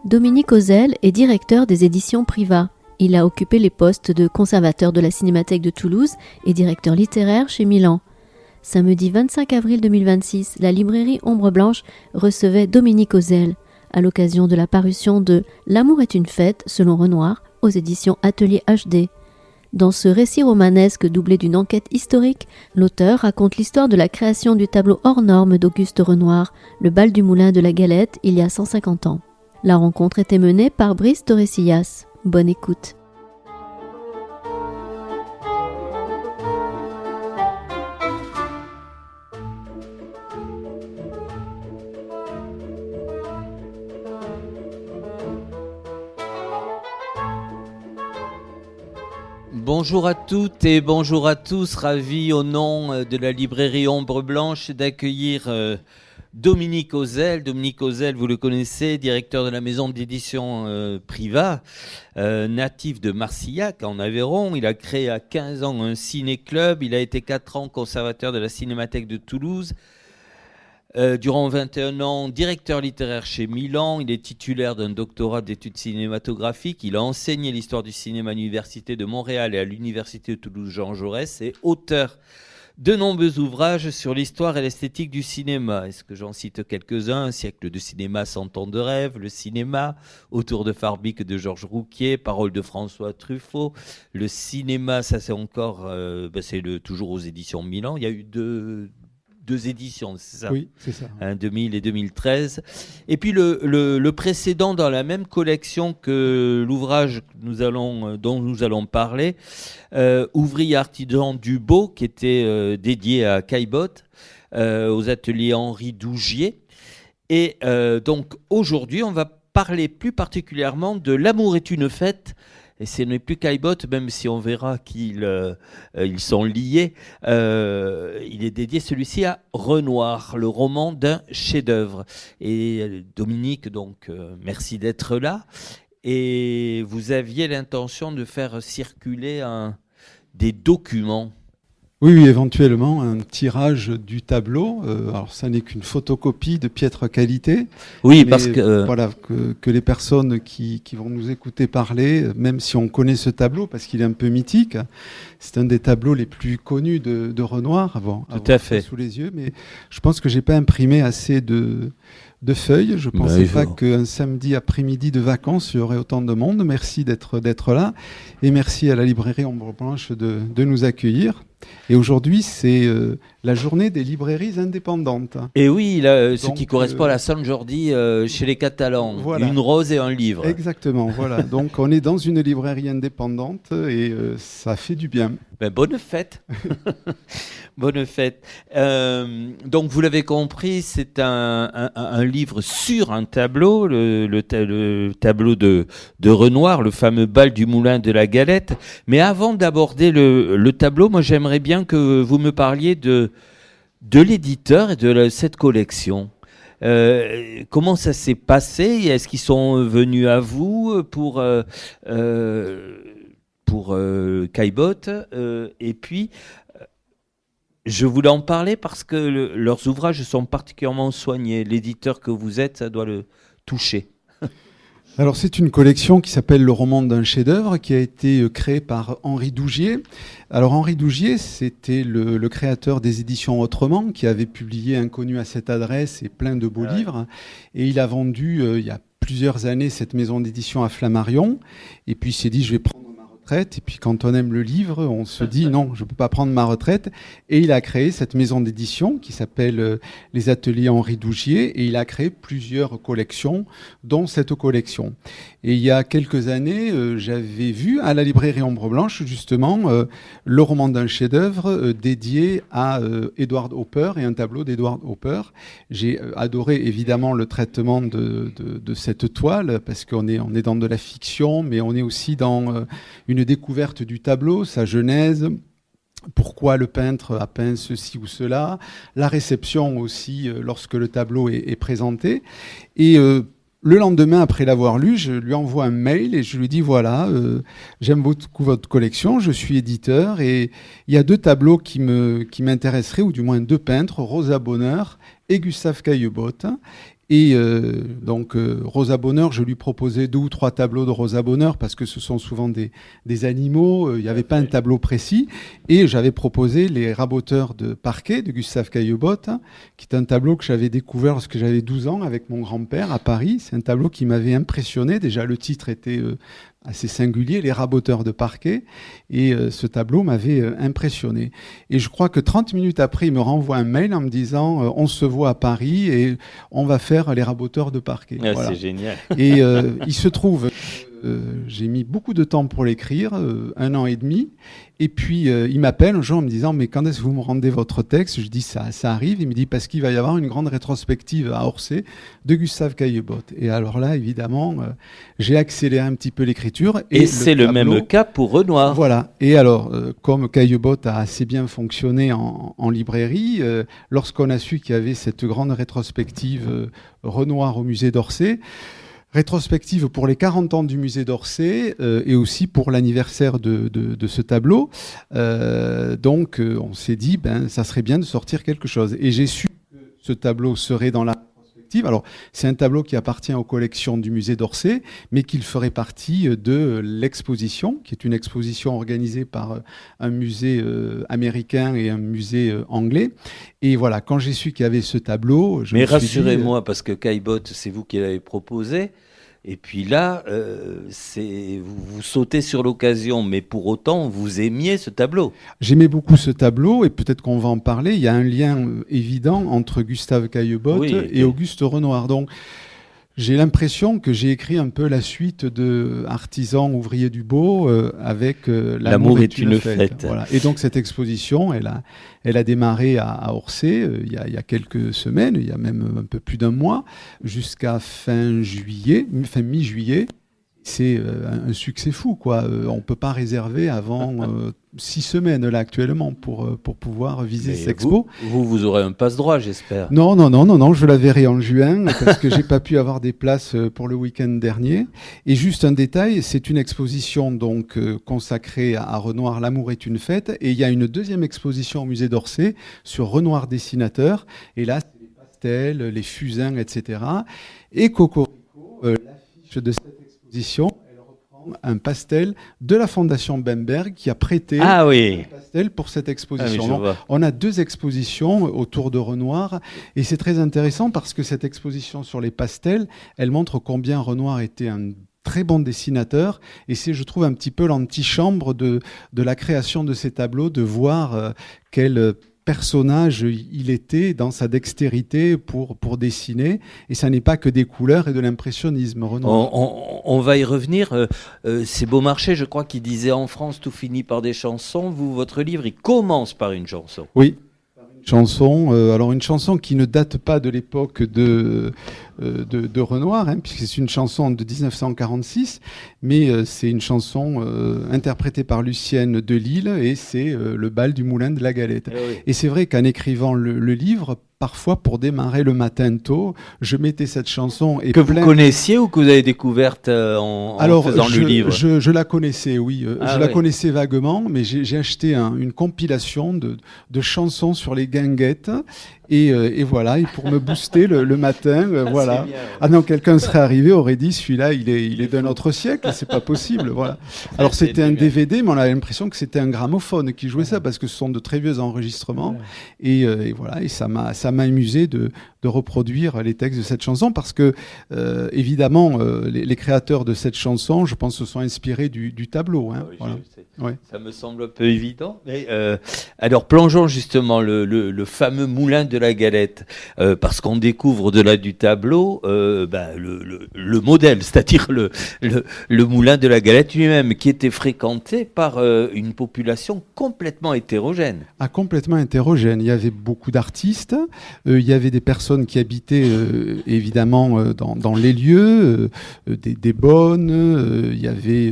Dominique Ozel est directeur des éditions Priva. Il a occupé les postes de conservateur de la Cinémathèque de Toulouse et directeur littéraire chez Milan. Samedi 25 avril 2026, la librairie Ombre Blanche recevait Dominique Ozel à l'occasion de la parution de L'amour est une fête, selon Renoir, aux éditions Atelier HD. Dans ce récit romanesque doublé d'une enquête historique, l'auteur raconte l'histoire de la création du tableau hors norme d'Auguste Renoir, le bal du moulin de la Galette, il y a 150 ans. La rencontre était menée par Brice Torresillas. Bonne écoute. Bonjour à toutes et bonjour à tous, ravi au nom de la librairie Ombre Blanche d'accueillir Dominique Ozel. Dominique Ozel, vous le connaissez, directeur de la maison d'édition Priva, natif de Marcillac en Aveyron. Il a créé à 15 ans un ciné-club, il a été 4 ans conservateur de la Cinémathèque de Toulouse. Durant 21 ans, directeur littéraire chez Milan, il est titulaire d'un doctorat d'études cinématographiques. Il a enseigné l'histoire du cinéma à l'Université de Montréal et à l'Université de Toulouse Jean Jaurès et auteur de nombreux ouvrages sur l'histoire et l'esthétique du cinéma. Est-ce que j'en cite quelques-uns? Un siècle de cinéma, 100 ans de rêve, le cinéma, autour de Farbic de Georges Rouquier, paroles de François Truffaut. Le cinéma, ça c'est encore, toujours aux éditions Milan. Il y a eu deux éditions, c'est ça? Oui, c'est ça. 2000 et 2013. Et puis le précédent dans la même collection que l'ouvrage dont nous allons parler, Ouvrier artisan du beau, qui était dédié à Caillebotte, aux ateliers Henri Dougier. Et donc aujourd'hui, on va parler plus particulièrement de L'amour est une fête. Et ce n'est plus Caillebotte, même si on verra qu'ils sont liés. Il est dédié celui-ci à Renoir, le roman d'un chef-d'œuvre. Et Dominique, donc, merci d'être là. Et vous aviez l'intention de faire circuler des documents. Oui, éventuellement, un tirage du tableau. Alors, ça n'est qu'une photocopie de piètre qualité. Oui, parce que... Voilà, que les personnes qui vont nous écouter parler, même si on connaît ce tableau, parce qu'il est un peu mythique, c'est un des tableaux les plus connus de Renoir, avant à fait. Sous les yeux, mais je pense que j'ai pas imprimé assez de feuilles. Je pensais pas qu'un samedi après-midi de vacances, il y aurait autant de monde. Merci d'être là. Et merci à la librairie Ombre Blanche de nous accueillir. Et aujourd'hui, c'est la journée des librairies indépendantes. Et oui, ce qui correspond à la Saint Jordi chez les Catalans. Voilà. Une rose et un livre. Exactement, voilà. Donc on est dans une librairie indépendante et ça fait du bien. Bonne fête. Bonne fête. Donc vous l'avez compris, c'est un livre sur un tableau, le tableau de Renoir, le fameux bal du moulin de la Galette. Mais avant d'aborder le tableau, moi j'aimerais bien que vous me parliez de l'éditeur et de cette collection. Comment ça s'est passé? Est-ce qu'ils sont venus à vous pour Caillebotte, et puis je voulais en parler parce que leurs ouvrages sont particulièrement soignés. L'éditeur que vous êtes, ça doit le toucher. Alors c'est une collection qui s'appelle Le roman d'un chef-d'œuvre, qui a été créée par Henri Dougier. Alors Henri Dougier, c'était le créateur des éditions Autrement, qui avait publié Inconnu à cette adresse et plein de beaux livres. Et il a vendu il y a plusieurs années cette maison d'édition à Flammarion. Et puis il s'est dit, je vais prendre ma retraite. Et puis quand on aime le livre, on se dit non, je ne peux pas prendre ma retraite. Et il a créé cette maison d'édition qui s'appelle les Ateliers Henri Dougier. Et il a créé plusieurs collections, dont cette collection. Et il y a quelques années, j'avais vu à la librairie Ombre Blanche, justement, le roman d'un chef-d'œuvre dédié à Edward Hopper et un tableau d'Edward Hopper. J'ai adoré, évidemment, le traitement de cette toile, parce qu'on est dans de la fiction, mais on est aussi dans une découverte du tableau, sa genèse, pourquoi le peintre a peint ceci ou cela, la réception aussi lorsque le tableau est présenté. Et le lendemain, après l'avoir lu, je lui envoie un mail et je lui dis voilà, j'aime beaucoup votre collection, je suis éditeur et il y a 2 tableaux qui m'intéresseraient, ou du moins 2 peintres, Rosa Bonheur et Gustave Caillebotte. Et donc Rosa Bonheur, je lui proposais 2 ou 3 tableaux de Rosa Bonheur parce que ce sont souvent des animaux, il n'y avait pas un tableau précis. Et j'avais proposé Les Raboteurs de Parquet de Gustave Caillebotte, qui est un tableau que j'avais découvert lorsque j'avais 12 ans avec mon grand-père à Paris. C'est un tableau qui m'avait impressionné. Déjà, le titre était assez singulier, Les Raboteurs de Parquet, et ce tableau m'avait impressionné. Et je crois que 30 minutes après, il me renvoie un mail en me disant on se voit à Paris et on va faire Les Raboteurs de Parquet. Ah, voilà. C'est génial. Et il se trouve j'ai mis beaucoup de temps pour l'écrire, 1 an et demi. Et puis, il m'appelle un jour en me disant « Mais quand est-ce que vous me rendez votre texte ?» Je dis « Ça arrive. » Il me dit « Parce qu'il va y avoir une grande rétrospective à Orsay de Gustave Caillebotte. » Et alors là, évidemment, j'ai accéléré un petit peu l'écriture. Et c'est le même cas pour Renoir. Voilà. Et alors, comme Caillebotte a assez bien fonctionné en librairie, lorsqu'on a su qu'il y avait cette grande rétrospective Renoir au musée d'Orsay, rétrospective pour les 40 ans du musée d'Orsay et aussi pour l'anniversaire de ce tableau. Donc on s'est dit, ça serait bien de sortir quelque chose. Et j'ai su que ce tableau serait dans la rétrospective. Alors c'est un tableau qui appartient aux collections du musée d'Orsay, mais qu'il ferait partie de l'exposition, qui est une exposition organisée par un musée américain et un musée anglais. Et voilà, quand j'ai su qu'il y avait ce tableau... Mais rassurez-moi, parce que Caillebotte, c'est vous qui l'avez proposé. Et puis là, vous sautez sur l'occasion, mais pour autant, vous aimiez ce tableau. J'aimais beaucoup ce tableau, et peut-être qu'on va en parler. Il y a un lien évident entre Gustave Caillebotte et Auguste Renoir. Donc, j'ai l'impression que j'ai écrit un peu la suite de Artisan, ouvrier du beau avec L'amour est une fête. Voilà. Et donc cette exposition, elle a démarré à Orsay il y a quelques semaines, il y a même un peu plus d'1 mois, jusqu'à fin mi-juillet. C'est un succès fou, quoi. On ne peut pas réserver avant 6 semaines là actuellement pour pouvoir viser cette expo. Vous aurez un passe-droit, j'espère. Non, je la verrai en juin parce que j'ai pas pu avoir des places pour le week-end dernier. Et juste un détail, c'est une exposition donc consacrée à Renoir, L'amour est une fête. Et il y a une 2e exposition au musée d'Orsay sur Renoir dessinateur. Et là, c'est les pastels, les fusains, etc. Et Cocorico, l'affiche de cette exposition, elle reprend un pastel de la Fondation Bemberg qui a prêté un pastel pour cette exposition. On a 2 expositions autour de Renoir et c'est très intéressant parce que cette exposition sur les pastels, elle montre combien Renoir était un très bon dessinateur et c'est, je trouve, un petit peu l'antichambre de la création de ces tableaux, de voir quel personnage il était dans sa dextérité pour dessiner, et ça n'est pas que des couleurs et de l'impressionnisme. On va y revenir. C'est Beaumarchais, je crois, qui disait en France tout finit par des chansons. Votre livre, il commence par une chanson. Oui, chanson. Alors une chanson qui ne date pas de l'époque de Renoir, puisque c'est une chanson de 1946, mais c'est une chanson interprétée par Lucienne de Lille, et c'est le bal du Moulin de la Galette. Et c'est vrai qu'en écrivant le livre, parfois, pour démarrer le matin tôt, je mettais cette chanson. Et vous connaissiez ou que vous avez découverte en faisant le livre ? Je la connaissais, oui. La connaissais vaguement, mais j'ai acheté une compilation de chansons sur les guinguettes. Et voilà, et pour me booster le matin, voilà. Ah non, quelqu'un serait arrivé, aurait dit celui-là, il est d'un autre siècle, c'est pas possible, voilà. Alors c'était un DVD, mais on a l'impression que c'était un gramophone qui jouait ça parce que ce sont de très vieux enregistrements. Et voilà, et ça m'a amusé de reproduire les textes de cette chanson parce que évidemment les créateurs de cette chanson, je pense, se sont inspirés du tableau. Ça me semble un peu évident. Mais, alors plongeons justement le fameux moulin de la Galette, parce qu'on découvre au-delà du tableau le modèle, c'est-à-dire le moulin de la Galette lui-même, qui était fréquenté par une population complètement hétérogène. Ah, complètement hétérogène. Il y avait beaucoup d'artistes, il y avait des personnes qui habitaient évidemment dans les lieux, des bonnes, il y avait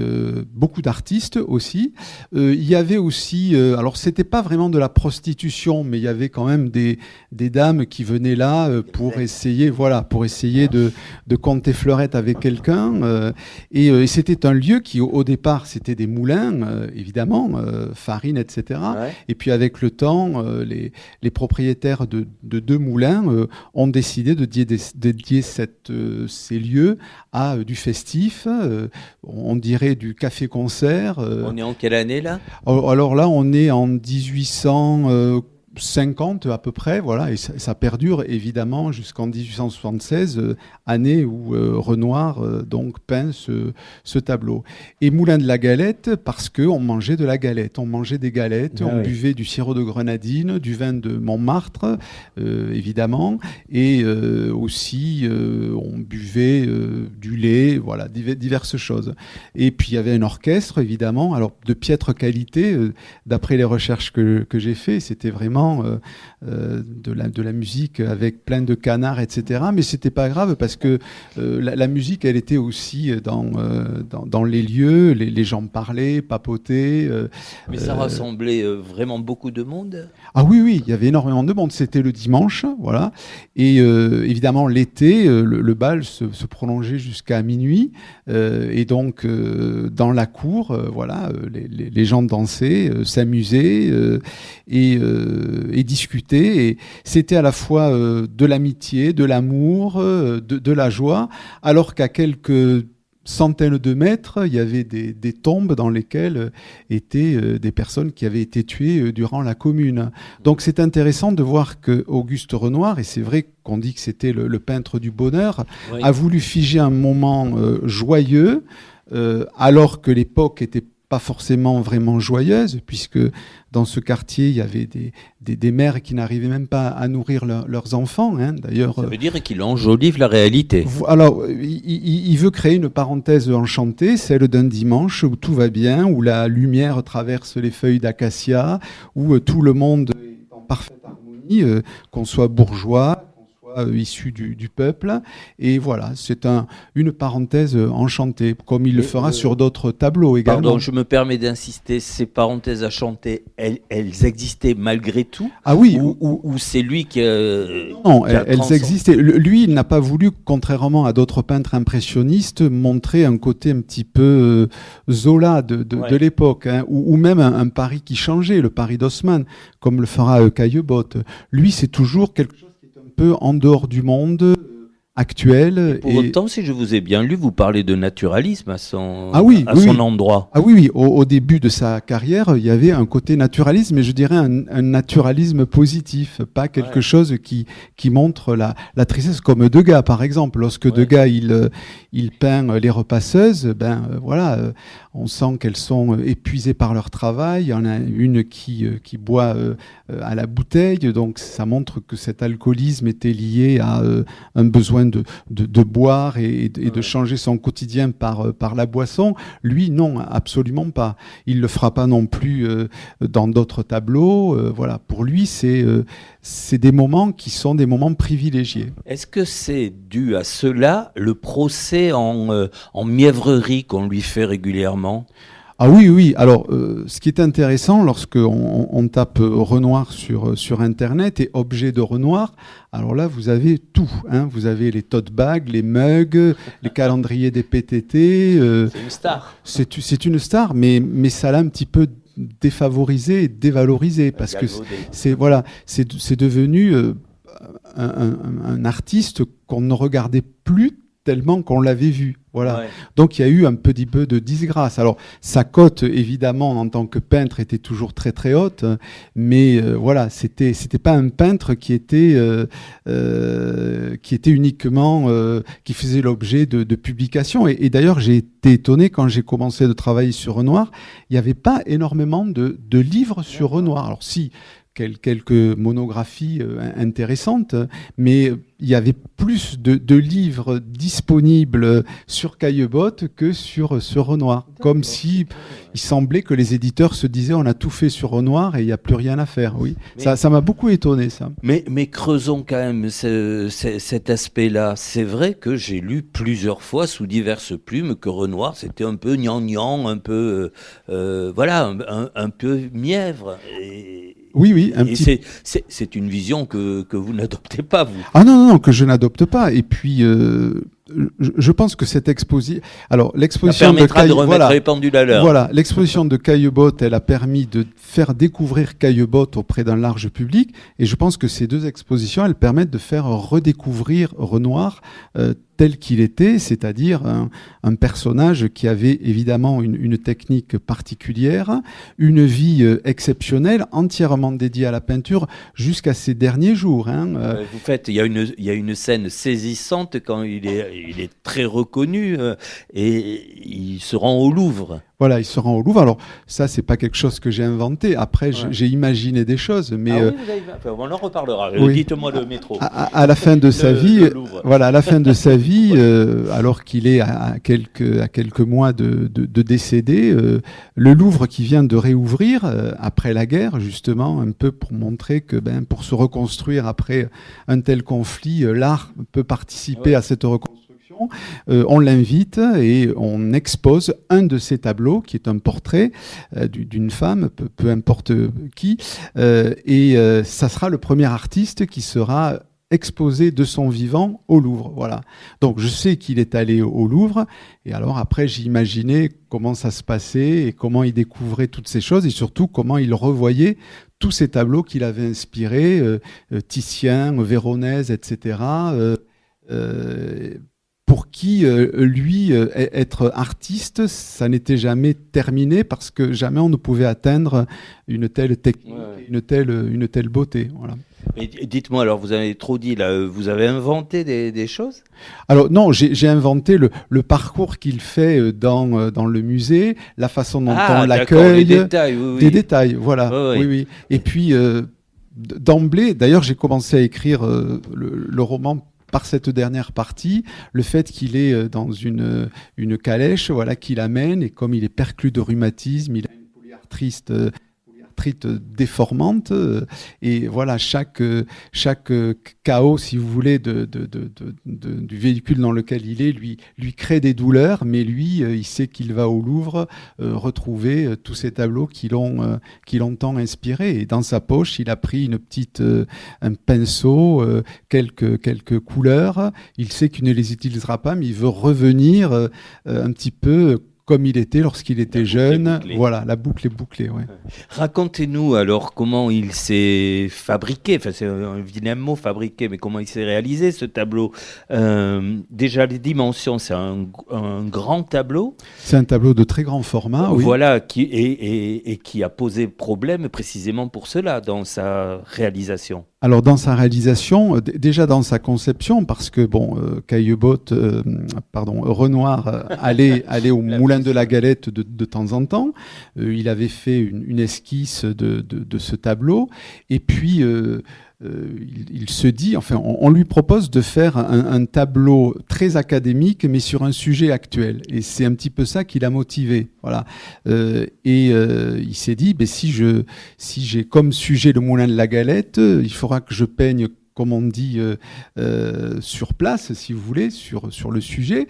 beaucoup d'artistes aussi. Il y avait aussi, alors c'était pas vraiment de la prostitution, mais il y avait quand même des des dames qui venaient là pour essayer de compter fleurette avec quelqu'un. Et c'était un lieu qui, au départ, c'était des moulins, évidemment, farine, etc. Ouais. Et puis avec le temps, les propriétaires de 2 moulins ont décidé de dédier ces lieux à du festif, on dirait du café-concert. On est en quelle année là ? Alors là, on est en 1850 à peu près, voilà, et ça perdure évidemment jusqu'en 1876, année où Renoir donc peint ce tableau. Et Moulin de la Galette, parce qu'on mangeait de la galette, on mangeait des galettes, on buvait du sirop de grenadine, du vin de Montmartre, évidemment, et aussi on buvait du lait, voilà, diverses choses. Et puis il y avait un orchestre, évidemment, alors de piètre qualité, d'après les recherches que j'ai fait, c'était vraiment de la musique avec plein de canards, etc. Mais c'était pas grave parce que la musique, elle était aussi dans les lieux, les gens parlaient, papotaient. Mais ça rassemblait vraiment beaucoup de monde ? Ah oui, il y avait énormément de monde. C'était le dimanche, voilà. Et évidemment, l'été, le bal se prolongeait jusqu'à minuit. Et donc, dans la cour, voilà, les gens dansaient, s'amusaient et discuter. Et c'était à la fois de l'amitié, de l'amour, de la joie, alors qu'à quelques centaines de mètres, il y avait des tombes dans lesquelles étaient des personnes qui avaient été tuées durant la Commune. Donc c'est intéressant de voir que Auguste Renoir, et c'est vrai qu'on dit que c'était le peintre du bonheur, oui, a voulu figer un moment joyeux, alors que l'époque était pas forcément vraiment joyeuse, puisque dans ce quartier, il y avait des mères qui n'arrivaient même pas à nourrir leurs enfants. Hein. D'ailleurs, ça veut dire qu'il enjolive la réalité. Alors, il veut créer une parenthèse enchantée, celle d'un dimanche où tout va bien, où la lumière traverse les feuilles d'acacia, où tout le monde est en parfaite harmonie, qu'on soit bourgeois, issu du peuple, et voilà, c'est une parenthèse enchantée, comme il le fera sur d'autres tableaux également. Pardon, je me permets d'insister, ces parenthèses enchantées, elles existaient malgré tout ? Ah oui. Ou c'est lui qui Non, elles existaient. Lui, il n'a pas voulu, contrairement à d'autres peintres impressionnistes, montrer un côté un petit peu Zola de l'époque, hein, ou même un Paris qui changeait, le Paris d'Haussmann, comme le fera Caillebotte. Lui, c'est toujours quelque chose peu en dehors du monde actuel. Pour autant, si je vous ai bien lu, vous parlez de naturalisme à son endroit. Ah oui. Au début de sa carrière, il y avait un côté naturalisme, mais je dirais un naturalisme positif, pas quelque chose qui montre la tristesse, comme Degas, par exemple. Lorsque Degas, il peint les repasseuses, voilà, on sent qu'elles sont épuisées par leur travail. Il y en a une qui boit à la bouteille, donc ça montre que cet alcoolisme était lié à un besoin de boire et de changer son quotidien par la boisson. Lui, non, absolument pas. Il le fera pas non plus dans d'autres tableaux. Voilà, pour lui, c'est des moments qui sont des moments privilégiés. Est-ce que c'est dû à cela, le procès en mièvrerie qu'on lui fait régulièrement ? Ah oui. Alors, ce qui est intéressant, lorsqu'on tape Renoir sur Internet et objet de Renoir, alors là, vous avez tout. Hein. Vous avez les tote bags, les mugs, les calendriers des PTT. C'est une star. C'est une star, mais ça l'a un petit peu défavorisé et dévalorisé, parce que c'est devenu un artiste qu'on ne regardait plus tellement qu'on l'avait vu. Voilà. Ouais. Donc il y a eu un petit peu de disgrâce. Alors sa cote, évidemment, en tant que peintre, était toujours très très haute, mais voilà, c'était pas un peintre qui était uniquement qui faisait l'objet de publications. Et d'ailleurs, j'ai été étonné quand j'ai commencé de travailler sur Renoir, il n'y avait pas énormément de livres sur Renoir. Alors si, quelques monographies intéressantes, mais il y avait plus de livres disponibles sur Caillebotte que sur Renoir. Comme si il semblait que les éditeurs se disaient on a tout fait sur Renoir et il n'y a plus rien à faire. Oui, ça m'a beaucoup étonné, ça. Mais creusons quand même cet aspect-là. C'est vrai que j'ai lu plusieurs fois sous diverses plumes que Renoir c'était un peu gnangnan, un peu un peu mièvre. Oui, oui, c'est une vision que vous n'adoptez pas, vous. Ah non, que je n'adopte pas. Et puis, je pense que cette exposition... Alors, l'exposition de remettre les pendules à l'heure. Voilà, l'exposition de Caillebotte, elle a permis de faire découvrir Caillebotte auprès d'un large public. Et je pense que ces deux expositions, elles permettent de faire redécouvrir Renoir tel qu'il était, c'est-à-dire un personnage qui avait évidemment une technique particulière, une vie exceptionnelle, entièrement dédiée à la peinture jusqu'à ses derniers jours. Vous faites, il y a une scène saisissante quand il est très reconnu et il se rend au Louvre. Voilà, il se rend au Louvre. Alors ça, c'est pas quelque chose que j'ai inventé. Après, j'ai imaginé des choses, mais on en reparlera. Oui. Dites-moi le métro. À la fin de sa vie, voilà, à la fin de sa vie, alors qu'il est à quelques mois de décéder, le Louvre qui vient de réouvrir après la guerre, justement, un peu pour montrer que, pour se reconstruire après un tel conflit, l'art peut participer à cette reconstruction. On l'invite et on expose un de ses tableaux qui est un portrait d'une femme, peu importe qui, et ça sera le premier artiste qui sera exposé de son vivant au Louvre. Voilà. Donc je sais qu'il est allé au Louvre et alors après j'ai imaginé comment ça se passait et comment il découvrait toutes ces choses et surtout comment il revoyait tous ces tableaux qu'il avait inspirés, Titien, Véronèse, etc., pour qui, lui, être artiste, ça n'était jamais terminé parce que jamais on ne pouvait atteindre une telle technique, une telle beauté. Voilà. Mais dites-moi, alors vous avez trop dit, là, vous avez inventé des choses ? Alors non, j'ai inventé le parcours qu'il fait dans le musée, la façon dont on l'accueille. Les détails, oui. Des détails, voilà. Oui. Et puis, d'emblée, d'ailleurs, j'ai commencé à écrire le roman par cette dernière partie, le fait qu'il est dans une calèche, voilà, qu'il amène, et comme il est perclus de rhumatisme, il a une polyarthrite déformante, et voilà, chaque chaos, si vous voulez, du véhicule dans lequel il est, lui crée des douleurs, mais lui, il sait qu'il va au Louvre retrouver tous ces tableaux qui l'ont tant inspiré, et dans sa poche, il a pris un pinceau, quelques couleurs, il sait qu'il ne les utilisera pas, mais il veut revenir un petit peu comme il était lorsqu'il était jeune. Voilà, la boucle est bouclée. Ouais. Racontez-nous alors comment il s'est fabriqué, enfin c'est un vilain mot fabriqué, mais comment il s'est réalisé ce tableau. Déjà les dimensions, c'est un grand tableau. C'est un tableau de très grand format, oui. Voilà, qui a posé problème précisément pour cela dans sa réalisation. Alors dans sa réalisation, déjà dans sa conception, parce que Renoir allait au Moulin de la Galette de temps en temps. Il avait fait une esquisse de ce tableau, et puis il se dit, enfin, on lui propose de faire un tableau très académique, mais sur un sujet actuel. Et c'est un petit peu ça qui l'a motivé. Voilà. Il s'est dit, si j'ai comme sujet le Moulin de la Galette, il faudra que je peigne, comme on dit, sur place, si vous voulez, sur le sujet,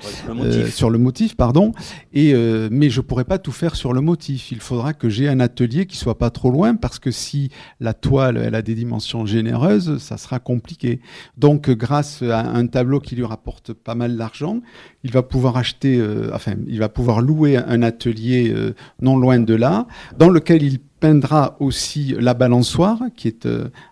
sur le motif, pardon. Mais je pourrais pas tout faire sur le motif. Il faudra que j'ai un atelier qui soit pas trop loin, parce que si la toile, elle a des dimensions généreuses, ça sera compliqué. Donc, grâce à un tableau qui lui rapporte pas mal d'argent, il va pouvoir il va pouvoir louer un atelier non loin de là, dans lequel il peindra aussi La Balançoire, qui est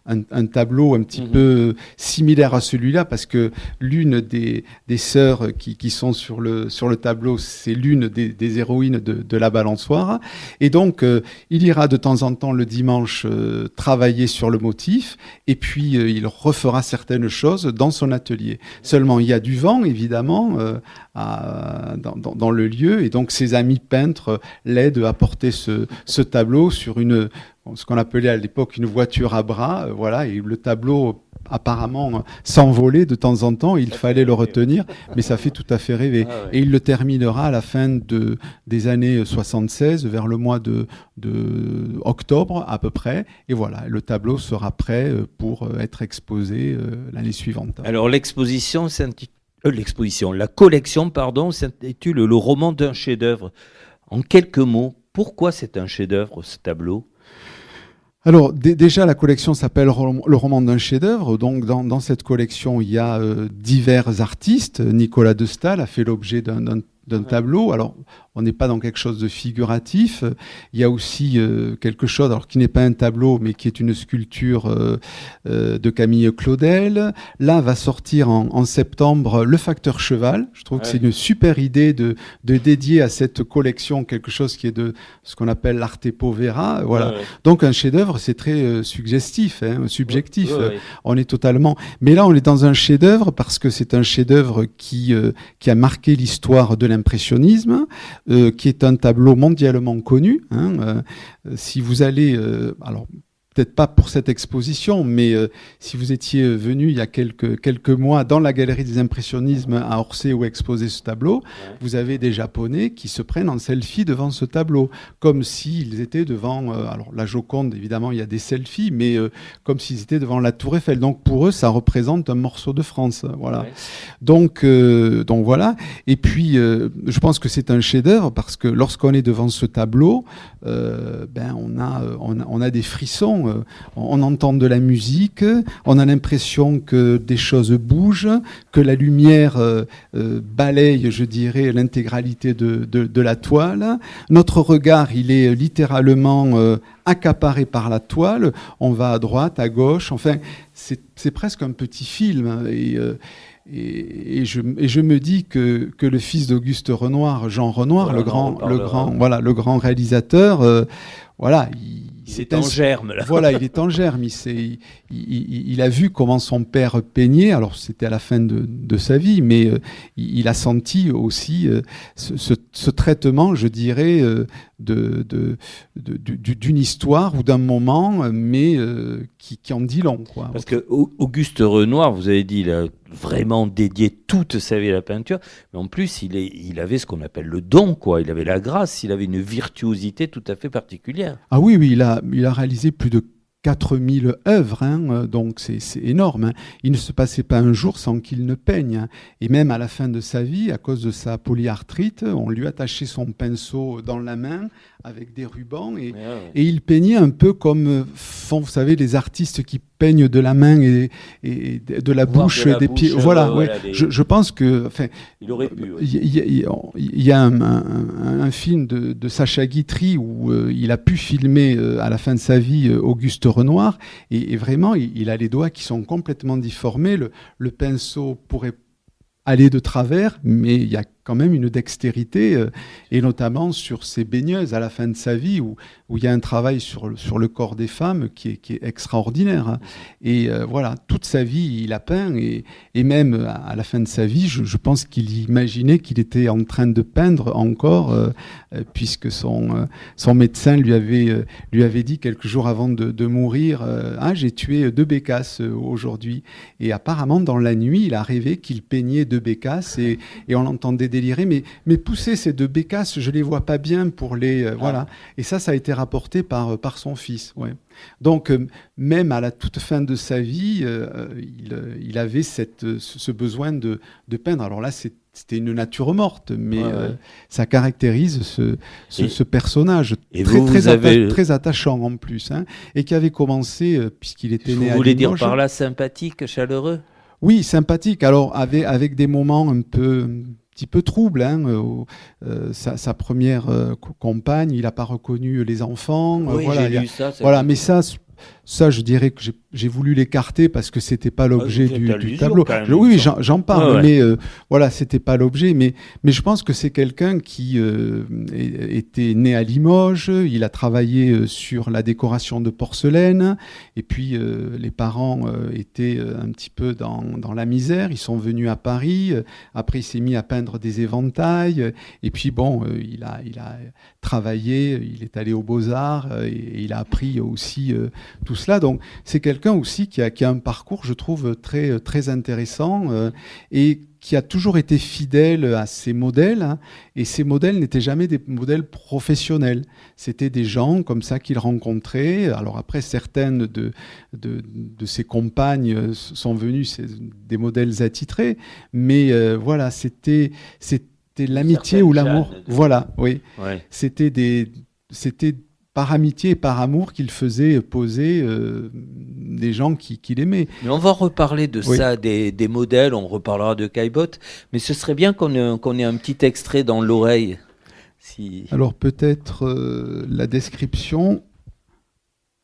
un tableau un petit peu similaire à celui-là, parce que l'une des sœurs qui sont sur le tableau, c'est l'une des héroïnes de La Balançoire. Et donc, il ira de temps en temps le dimanche travailler sur le motif, et puis il refera certaines choses dans son atelier. Seulement, il y a du vent, évidemment, dans le lieu, et donc ses amis peintres l'aident à porter ce tableau sur ce qu'on appelait à l'époque une voiture à bras, voilà, et le tableau apparemment s'envolait de temps en temps, il fallait le retenir, mais ça fait tout à fait rêver. Et il le terminera à la fin des années 76, vers le mois de octobre à peu près, et voilà, le tableau sera prêt pour être exposé l'année suivante. Alors la collection, s'intitule Le roman d'un chef-d'œuvre. En quelques mots, pourquoi c'est un chef-d'œuvre, ce tableau ? Alors déjà la collection s'appelle Le roman d'un chef-d'œuvre. Donc dans cette collection il y a divers artistes. Nicolas de Staël a fait l'objet d'un tableau. Alors on n'est pas dans quelque chose de figuratif. Il y a aussi quelque chose, alors qui n'est pas un tableau, mais qui est une sculpture de Camille Claudel. Là va sortir en septembre Le Facteur Cheval. Je trouve que c'est une super idée de dédier à cette collection quelque chose qui est de ce qu'on appelle l'arte povera. Voilà. Donc un chef-d'œuvre, c'est très suggestif, subjectif. On est totalement. Mais là, on est dans un chef-d'œuvre parce que c'est un chef-d'œuvre qui a marqué l'histoire de l'impressionnisme. Qui est un tableau mondialement connu. Si vous allez, alors peut-être pas pour cette exposition, mais si vous étiez venu il y a quelques mois dans la galerie des impressionnismes à Orsay où est exposé ce tableau, vous avez des Japonais qui se prennent en selfie devant ce tableau, comme s'ils étaient devant, alors la Joconde, évidemment, il y a des selfies, mais comme s'ils étaient devant la Tour Eiffel. Donc pour eux, ça représente un morceau de France. Voilà. Ouais. Donc voilà. Et puis, je pense que c'est un chef-d'œuvre parce que lorsqu'on est devant ce tableau, on a des frissons. On entend de la musique, on a l'impression que des choses bougent, que la lumière balaye, je dirais, l'intégralité de la toile. Notre regard, il est littéralement accaparé par la toile. On va à droite, à gauche. Enfin, c'est presque un petit film. Et je me dis que le fils d'Auguste Renoir, Jean Renoir, le grand réalisateur, c'est en germe, là. Voilà, il est en germe. Il a vu comment son père peignait. Alors, c'était à la fin de sa vie, mais il a senti aussi ce traitement, je dirais, d'une histoire ou d'un moment, mais qui en dit long, quoi. Parce que Auguste Renoir, vous avez dit, il a vraiment dédié toute sa vie à la peinture, mais en plus, il avait ce qu'on appelle le don, quoi. Il avait la grâce, il avait une virtuosité tout à fait particulière. Ah oui, il a réalisé plus de 4000 œuvres, donc c'est énorme. Il ne se passait pas un jour sans qu'il ne peigne. Et même à la fin de sa vie, à cause de sa polyarthrite, on lui attachait son pinceau dans la main avec des rubans et il peignait un peu comme font, vous savez, les artistes qui peignent de la main et de la bouche, des pieds. Voilà, je pense que, enfin, il aurait pu. Il y a un film de Sacha Guitry où il a pu filmer à la fin de sa vie Auguste Renoir et vraiment il a les doigts qui sont complètement difformés. Le pinceau pourrait aller de travers, mais il y a quand même une dextérité, et notamment sur ses baigneuses à la fin de sa vie, où il y a un travail sur le corps des femmes qui est extraordinaire. Et voilà, toute sa vie, il a peint, et même à la fin de sa vie, je pense qu'il imaginait qu'il était en train de peindre encore, puisque son médecin lui avait dit quelques jours avant de mourir, « Ah, j'ai tué 2 bécasses aujourd'hui ». Et apparemment, dans la nuit, il a rêvé qu'il peignait 2 bécasses, et on l'entendait délirer, mais pousser ces 2 bécasses, je les vois pas bien pour les voilà. Et ça a été rapporté par son fils. Ouais. Donc même à la toute fin de sa vie, il avait ce besoin de peindre. Alors là, c'était une nature morte, mais ça caractérise ce personnage très attachant en plus, et qui avait commencé puisqu'il était né à Limoges. Vous voulez dire par là sympathique, chaleureux? Oui, sympathique. Alors avec des moments un petit peu trouble. Sa première compagne, il n'a pas reconnu les enfants. Oui, voilà, j'ai lu ça. Voilà, mais ça, je dirais que j'ai voulu l'écarter parce que c'était pas l'objet du tableau. Oui, j'en parle, mais voilà, c'était pas l'objet. Mais je pense que c'est quelqu'un qui était né à Limoges. Il a travaillé sur la décoration de porcelaine. Et puis les parents étaient un petit peu dans la misère. Ils sont venus à Paris. Après, il s'est mis à peindre des éventails. Et puis bon, il a travaillé. Il est allé aux Beaux-Arts et il a appris aussi tout cela. Donc c'est quelqu'un aussi qui a un parcours, je trouve, très, très intéressant et qui a toujours été fidèle à ses modèles. Et ces modèles n'étaient jamais des modèles professionnels. C'était des gens comme ça qu'il rencontrait. Alors après, certaines de ses compagnes sont venues, c'est des modèles attitrés. Mais voilà, c'était l'amitié ou l'amour. Voilà, oui. Ouais. C'était par amitié et par amour qu'il faisait poser des gens qu'il aimait. Mais on va reparler de ça, des modèles, on reparlera de Caillebotte, mais ce serait bien qu'on ait un petit extrait dans l'oreille. Alors peut-être la description.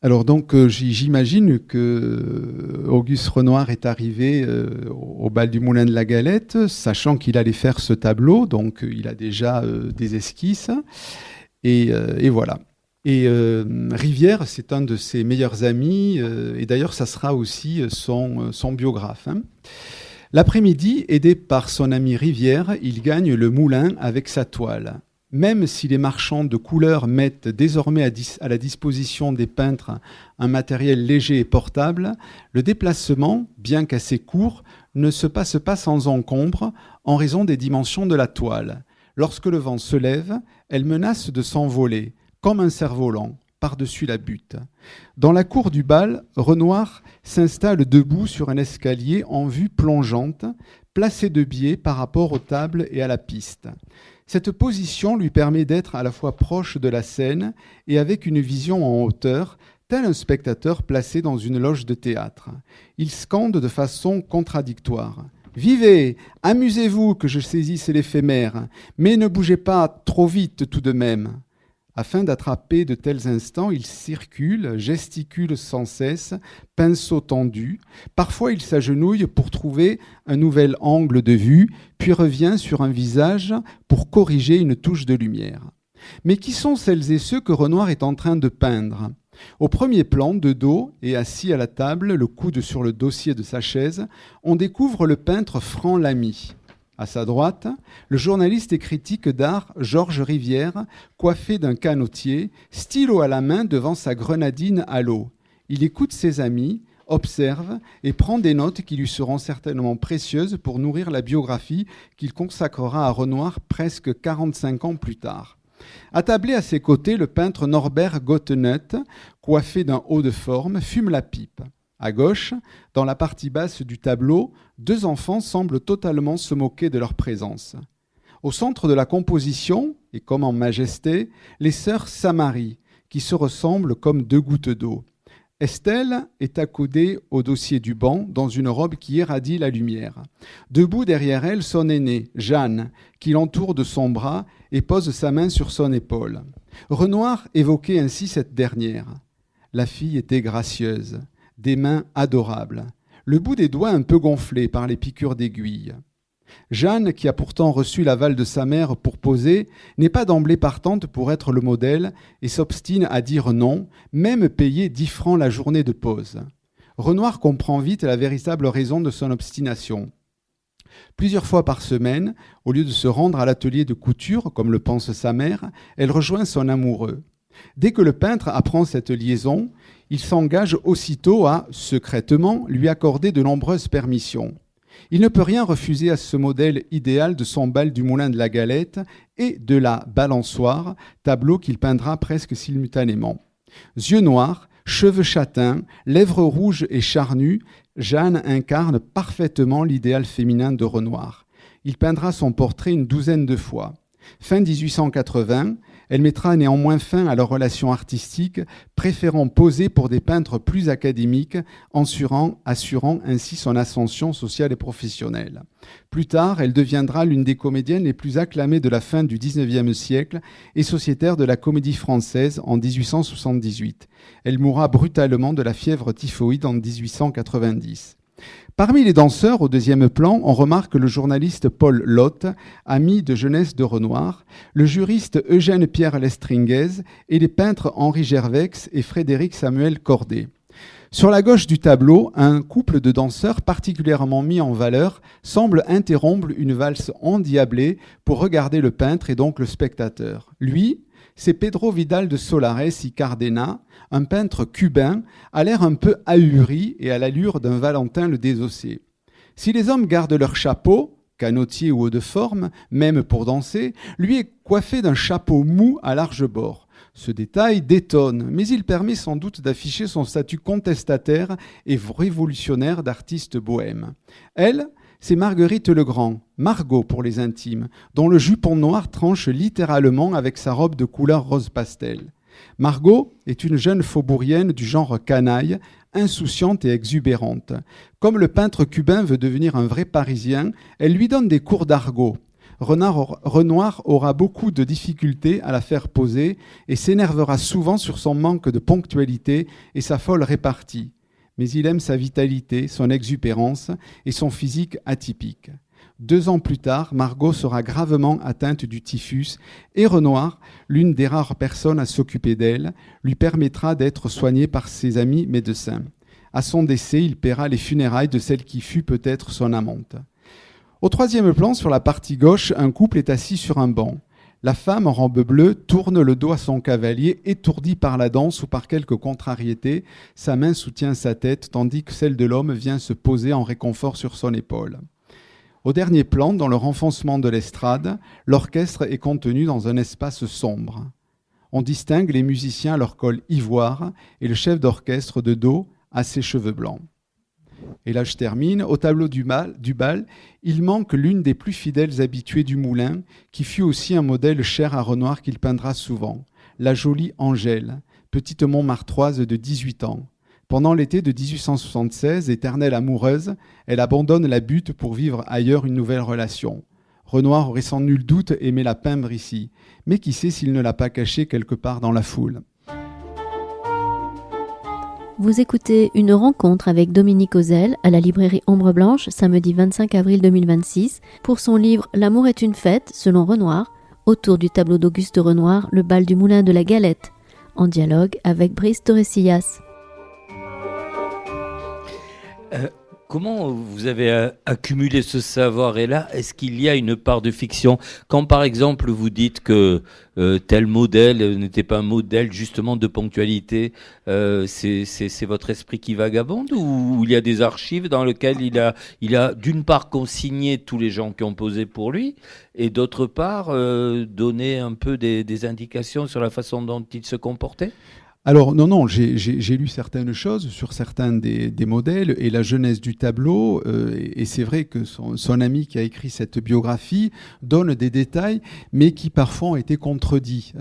Alors donc j'imagine que Auguste Renoir est arrivé au bal du Moulin de la Galette, sachant qu'il allait faire ce tableau, donc il a déjà des esquisses, et voilà. Et Rivière, c'est un de ses meilleurs amis, et d'ailleurs ça sera aussi son biographe. L'après-midi, aidé par son ami Rivière, il gagne le moulin avec sa toile. Même si les marchands de couleurs mettent désormais à la disposition des peintres un matériel léger et portable, le déplacement, bien qu'assez court, ne se passe pas sans encombre en raison des dimensions de la toile. Lorsque le vent se lève, elle menace de s'envoler, comme un cerf-volant, par-dessus la butte. Dans la cour du bal, Renoir s'installe debout sur un escalier en vue plongeante, placé de biais par rapport aux tables et à la piste. Cette position lui permet d'être à la fois proche de la scène et avec une vision en hauteur, tel un spectateur placé dans une loge de théâtre. Il scande de façon contradictoire. « Vivez, amusez-vous que je saisisse l'éphémère, mais ne bougez pas trop vite tout de même. » Afin d'attraper de tels instants, il circule, gesticule sans cesse, pinceau tendu. Parfois, il s'agenouille pour trouver un nouvel angle de vue, puis revient sur un visage pour corriger une touche de lumière. Mais qui sont celles et ceux que Renoir est en train de peindre ? Au premier plan, de dos et assis à la table, le coude sur le dossier de sa chaise, on découvre le peintre Franc Lamy. À sa droite, le journaliste et critique d'art Georges Rivière, coiffé d'un canotier, stylo à la main devant sa grenadine à l'eau. Il écoute ses amis, observe et prend des notes qui lui seront certainement précieuses pour nourrir la biographie qu'il consacrera à Renoir presque 45 ans plus tard. Attablé à ses côtés, le peintre Norbert Gottenet, coiffé d'un haut de forme, fume la pipe. À gauche, dans la partie basse du tableau, deux enfants semblent totalement se moquer de leur présence. Au centre de la composition, et comme en majesté, les sœurs Samary, qui se ressemblent comme deux gouttes d'eau. Estelle est accoudée au dossier du banc dans une robe qui irradie la lumière. Debout derrière elle, son aînée, Jeanne, qui l'entoure de son bras et pose sa main sur son épaule. Renoir évoquait ainsi cette dernière. La fille était gracieuse, des mains adorables, le bout des doigts un peu gonflé par les piqûres d'aiguille. Jeanne, qui a pourtant reçu l'aval de sa mère pour poser, n'est pas d'emblée partante pour être le modèle et s'obstine à dire non, même payer 10 francs la journée de pose. Renoir comprend vite la véritable raison de son obstination. Plusieurs fois par semaine, au lieu de se rendre à l'atelier de couture, comme le pense sa mère, elle rejoint son amoureux. Dès que le peintre apprend cette liaison, il s'engage aussitôt à, secrètement, lui accorder de nombreuses permissions. Il ne peut rien refuser à ce modèle idéal de son bal du Moulin de la Galette et de la Balançoire, tableau qu'il peindra presque simultanément. Yeux noirs, cheveux châtains, lèvres rouges et charnues, Jeanne incarne parfaitement l'idéal féminin de Renoir. Il peindra son portrait une douzaine de fois. Fin 1880, elle mettra néanmoins fin à leur relation artistique, préférant poser pour des peintres plus académiques, assurant ainsi son ascension sociale et professionnelle. Plus tard, elle deviendra l'une des comédiennes les plus acclamées de la fin du XIXe siècle et sociétaire de la Comédie Française en 1878. Elle mourra brutalement de la fièvre typhoïde en 1890. Parmi les danseurs, au deuxième plan, on remarque le journaliste Paul Lotte, ami de jeunesse de Renoir, le juriste Eugène-Pierre Lestringuez et les peintres Henri Gervex et Frédéric Samuel Corday. Sur la gauche du tableau, un couple de danseurs particulièrement mis en valeur semble interrompre une valse endiablée pour regarder le peintre et donc le spectateur. Lui, c'est Pedro Vidal de Solares y Cardena, un peintre cubain, à l'air un peu ahuri et à l'allure d'un Valentin le désossé. Si les hommes gardent leur chapeau, canotier ou haut de forme, même pour danser, lui est coiffé d'un chapeau mou à large bord. Ce détail détonne, mais il permet sans doute d'afficher son statut contestataire et révolutionnaire d'artiste bohème. Elle, c'est Marguerite Legrand, Margot pour les intimes, dont le jupon noir tranche littéralement avec sa robe de couleur rose pastel. Margot est une jeune faubourienne du genre canaille, insouciante et exubérante. Comme le peintre cubain veut devenir un vrai Parisien, elle lui donne des cours d'argot. Renoir aura beaucoup de difficultés à la faire poser et s'énervera souvent sur son manque de ponctualité et sa folle répartie. Mais il aime sa vitalité, son exubérance et son physique atypique. 2 ans plus tard, Margot sera gravement atteinte du typhus et Renoir, l'une des rares personnes à s'occuper d'elle, lui permettra d'être soignée par ses amis médecins. À son décès, il paiera les funérailles de celle qui fut peut-être son amante. Au 3e plan, sur la partie gauche, un couple est assis sur un banc. La femme en robe bleue tourne le dos à son cavalier, étourdie par la danse ou par quelque contrariété. Sa main soutient sa tête, tandis que celle de l'homme vient se poser en réconfort sur son épaule. Au dernier plan, dans le renfoncement de l'estrade, l'orchestre est contenu dans un espace sombre. On distingue les musiciens à leur col ivoire et le chef d'orchestre de dos à ses cheveux blancs. Et là, je termine. Au tableau du bal, il manque l'une des plus fidèles habituées du moulin, qui fut aussi un modèle cher à Renoir qu'il peindra souvent, la jolie Angèle, petite Montmartroise de 18 ans. Pendant l'été de 1876, éternelle amoureuse, elle abandonne la butte pour vivre ailleurs une nouvelle relation. Renoir aurait sans nul doute aimé la peindre ici, mais qui sait s'il ne l'a pas cachée quelque part dans la foule. Vous écoutez une rencontre avec Dominique Ozel à la librairie Ombre Blanche, samedi 25 avril 2026, pour son livre « L'amour est une fête », selon Renoir, autour du tableau d'Auguste Renoir, Le bal du moulin de la Galette, en dialogue avec Brice Torresillas. Comment vous avez accumulé ce savoir? Et là, est-ce qu'il y a une part de fiction? Quand, par exemple, vous dites que tel modèle n'était pas un modèle justement de ponctualité, c'est votre esprit qui vagabonde, ou il y a des archives dans lesquelles il a d'une part consigné tous les gens qui ont posé pour lui, et d'autre part donné un peu des indications sur la façon dont il se comportait? Alors non, j'ai lu certaines choses sur certains des modèles et la jeunesse du tableau, et c'est vrai que son ami qui a écrit cette biographie donne des détails, mais qui parfois ont été contredits,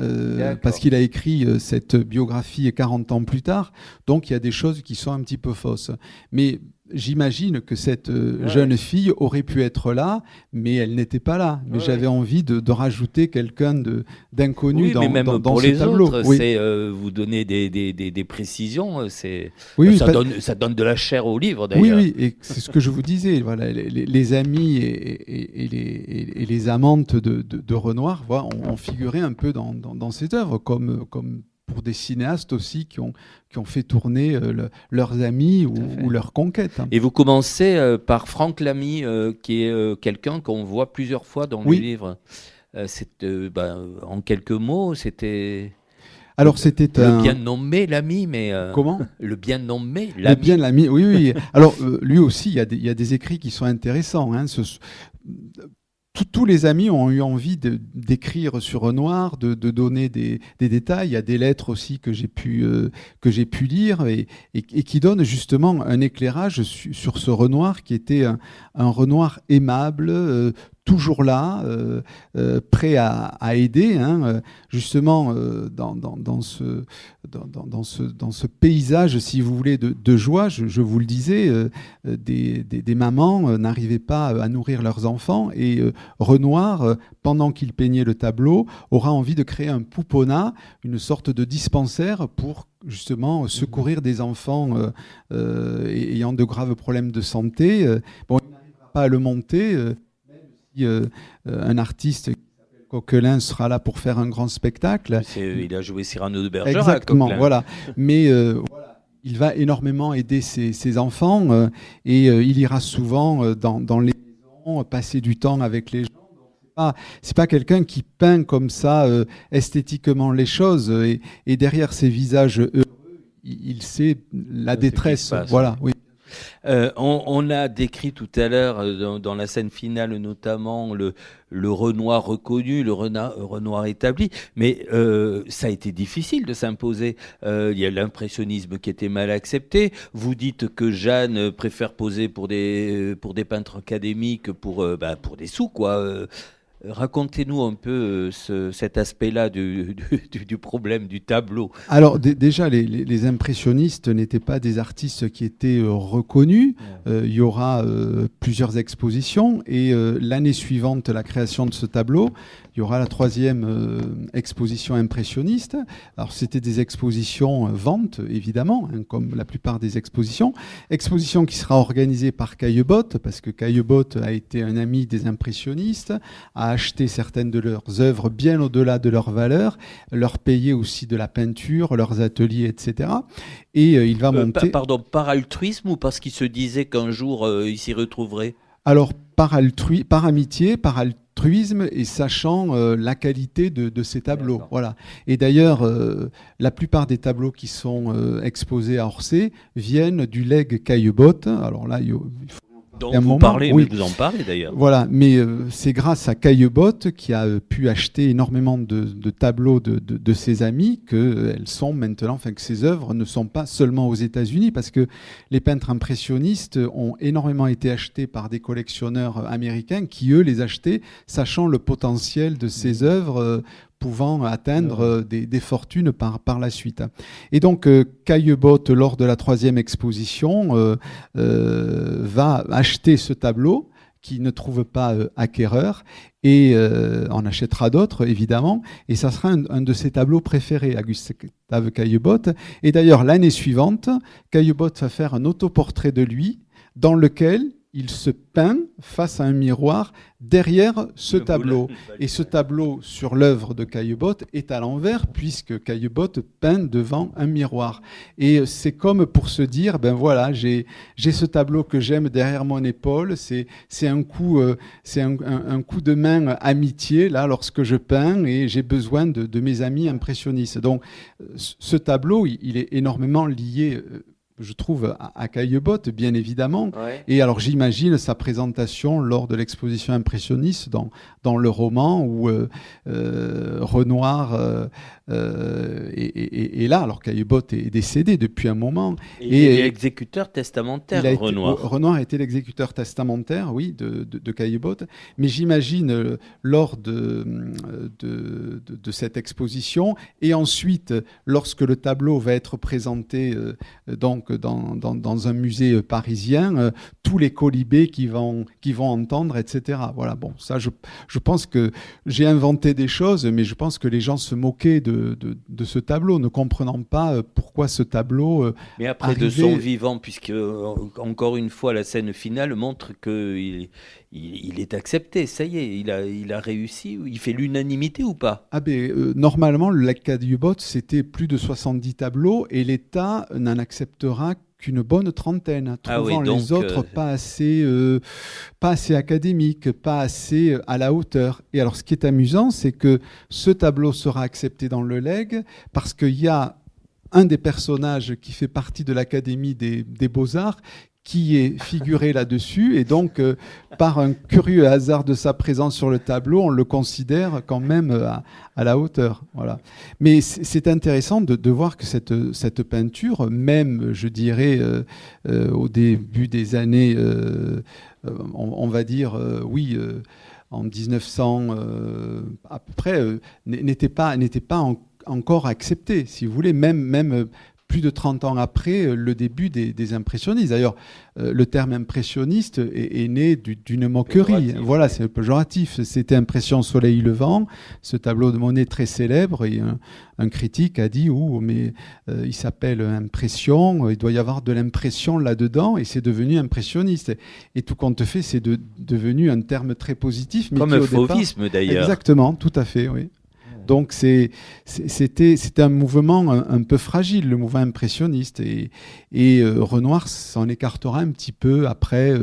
parce qu'il a écrit cette biographie 40 ans plus tard, donc il y a des choses qui sont un petit peu fausses. Mais j'imagine que cette jeune fille aurait pu être là, mais elle n'était pas là. Mais j'avais envie de rajouter quelqu'un d'inconnu dans ce tableau. Autres, c'est vous donner des précisions. Ça donne de la chair au livre, d'ailleurs. Oui, et c'est ce que je vous disais. Voilà, les amis et les amantes de Renoir ont figuré un peu dans cette œuvre, comme pour des cinéastes aussi qui ont fait tourner leurs amis ou leurs conquêtes. Et vous commencez par Franck Lamy, qui est quelqu'un qu'on voit plusieurs fois dans le livre. En quelques mots, c'était... Alors c'était le bien nommé Lamy, mais... Comment ? Le bien nommé Lamy. Le bien Lamy, oui. Alors lui aussi, il y a des écrits qui sont intéressants. Tous les amis ont eu envie d'écrire sur Renoir, de donner des détails. Il y a des lettres aussi que j'ai pu lire et qui donnent justement un éclairage sur ce Renoir qui était un Renoir aimable, toujours là, prêt à aider, justement dans ce paysage, si vous voulez, de joie. Je vous le disais, des mamans n'arrivaient pas à nourrir leurs enfants, et Renoir, pendant qu'il peignait le tableau, aura envie de créer un pouponat, une sorte de dispensaire pour justement secourir des enfants ayant de graves problèmes de santé. Bon, il n'arrivera pas à le monter. Un artiste qui s'appelle Coquelin sera là pour faire un grand spectacle. Il a joué Cyrano de Bergerac. Exactement, voilà. Mais il va énormément aider ses enfants et il ira souvent dans les maisons, passer du temps avec les gens. C'est pas quelqu'un qui peint comme ça esthétiquement les choses, et derrière ces visages heureux, il sait la détresse. Voilà, oui. On a décrit tout à l'heure dans la scène finale notamment le Renoir reconnu, le Renoir établi, mais ça a été difficile de s'imposer. Il y a l'impressionnisme qui était mal accepté. Vous dites que Jeanne préfère poser pour des peintres académiques pour des sous, quoi. Racontez-nous un peu cet aspect-là du problème du tableau. Alors déjà, les impressionnistes n'étaient pas des artistes qui étaient reconnus. Il y aura plusieurs expositions et l'année suivante la création de ce tableau, il y aura la 3e exposition impressionniste. Alors c'était des expositions ventes, évidemment, hein, comme la plupart des expositions. Exposition qui sera organisée par Caillebotte, parce que Caillebotte a été un ami des impressionnistes, a acheté certaines de leurs œuvres bien au-delà de leur valeur, leur payer aussi de la peinture, leurs ateliers, etc. Et il va monter... Pardon, par altruisme ou parce qu'il se disait qu'un jour il s'y retrouverait? Alors, par amitié, par altruisme et sachant la qualité de ces tableaux. D'accord. Voilà. Et d'ailleurs, la plupart des tableaux qui sont exposés à Orsay viennent du legs Caillebotte. Alors là, il faut... Donc un vous moment, parlez, oui. mais vous en parlez d'ailleurs. Voilà, mais c'est grâce à Caillebotte qui a pu acheter énormément de tableaux de ses amis qu'elles sont maintenant, enfin que ces œuvres ne sont pas seulement aux États-Unis, parce que les peintres impressionnistes ont énormément été achetés par des collectionneurs américains qui, eux, les achetaient, sachant le potentiel de ces œuvres pouvant atteindre des fortunes par la suite. Et donc, Caillebotte, lors de la 3e exposition, va acheter ce tableau qui ne trouve pas acquéreur et en achètera d'autres, évidemment. Et ça sera un de ses tableaux préférés, Gustave Caillebotte. Et d'ailleurs, l'année suivante, Caillebotte va faire un autoportrait de lui dans lequel il se peint face à un miroir derrière ce tableau. Et ce tableau sur l'œuvre de Caillebotte est à l'envers puisque Caillebotte peint devant un miroir. Et c'est comme pour se dire, ben voilà, j'ai ce tableau que j'aime derrière mon épaule. C'est un coup de main amitié là lorsque je peins et j'ai besoin de mes amis impressionnistes. Donc ce tableau, il est énormément lié. Je trouve, à Caillebotte, bien évidemment. Ouais. Et alors, j'imagine sa présentation lors de l'exposition impressionniste dans le roman où Renoir est là. Alors, Caillebotte est décédé depuis un moment. Et il est l'exécuteur testamentaire, Renoir. Renoir était l'exécuteur testamentaire, oui, de Caillebotte. Mais j'imagine, lors de cette exposition, et ensuite, lorsque le tableau va être présenté donc dans un musée parisien, tous les colibés qui vont entendre, etc. Voilà, bon, ça, je pense que j'ai inventé des choses, mais je pense que les gens se moquaient de ce tableau, ne comprenant pas pourquoi ce tableau mais après, arrivait... de son vivant, puisque, encore une fois, la scène finale montre qu'il est accepté, ça y est, il a réussi, il fait l'unanimité ou pas? Ah ben, normalement, le Caillebotte, c'était plus de 70 tableaux, et l'État n'en acceptera qu'une bonne trentaine, trouvant les autres pas assez académiques, pas assez à la hauteur. Et alors, ce qui est amusant, c'est que ce tableau sera accepté dans le legs parce qu'il y a un des personnages qui fait partie de l'Académie des Beaux-Arts qui est figuré là-dessus, et donc par un curieux hasard de sa présence sur le tableau, on le considère quand même à la hauteur. Voilà. Mais c'est intéressant de voir que cette peinture, même, je dirais, au début des années, on va dire, en 1900, à peu près, n'était pas encore acceptée, si vous voulez, même plus de 30 ans après le début des impressionnistes. D'ailleurs, le terme impressionniste est né d'une moquerie. Péjoratif. Voilà, c'est péjoratif. C'était Impression Soleil Levant, ce tableau de Monet très célèbre. Et un critique a dit, mais il s'appelle Impression, il doit y avoir de l'impression là-dedans, et c'est devenu impressionniste. Et tout compte fait, c'est devenu un terme très positif. Mais comme un fauvisme, d'ailleurs. Exactement, tout à fait, oui. Donc c'était un mouvement un peu fragile, le mouvement impressionniste, et Renoir s'en écartera un petit peu après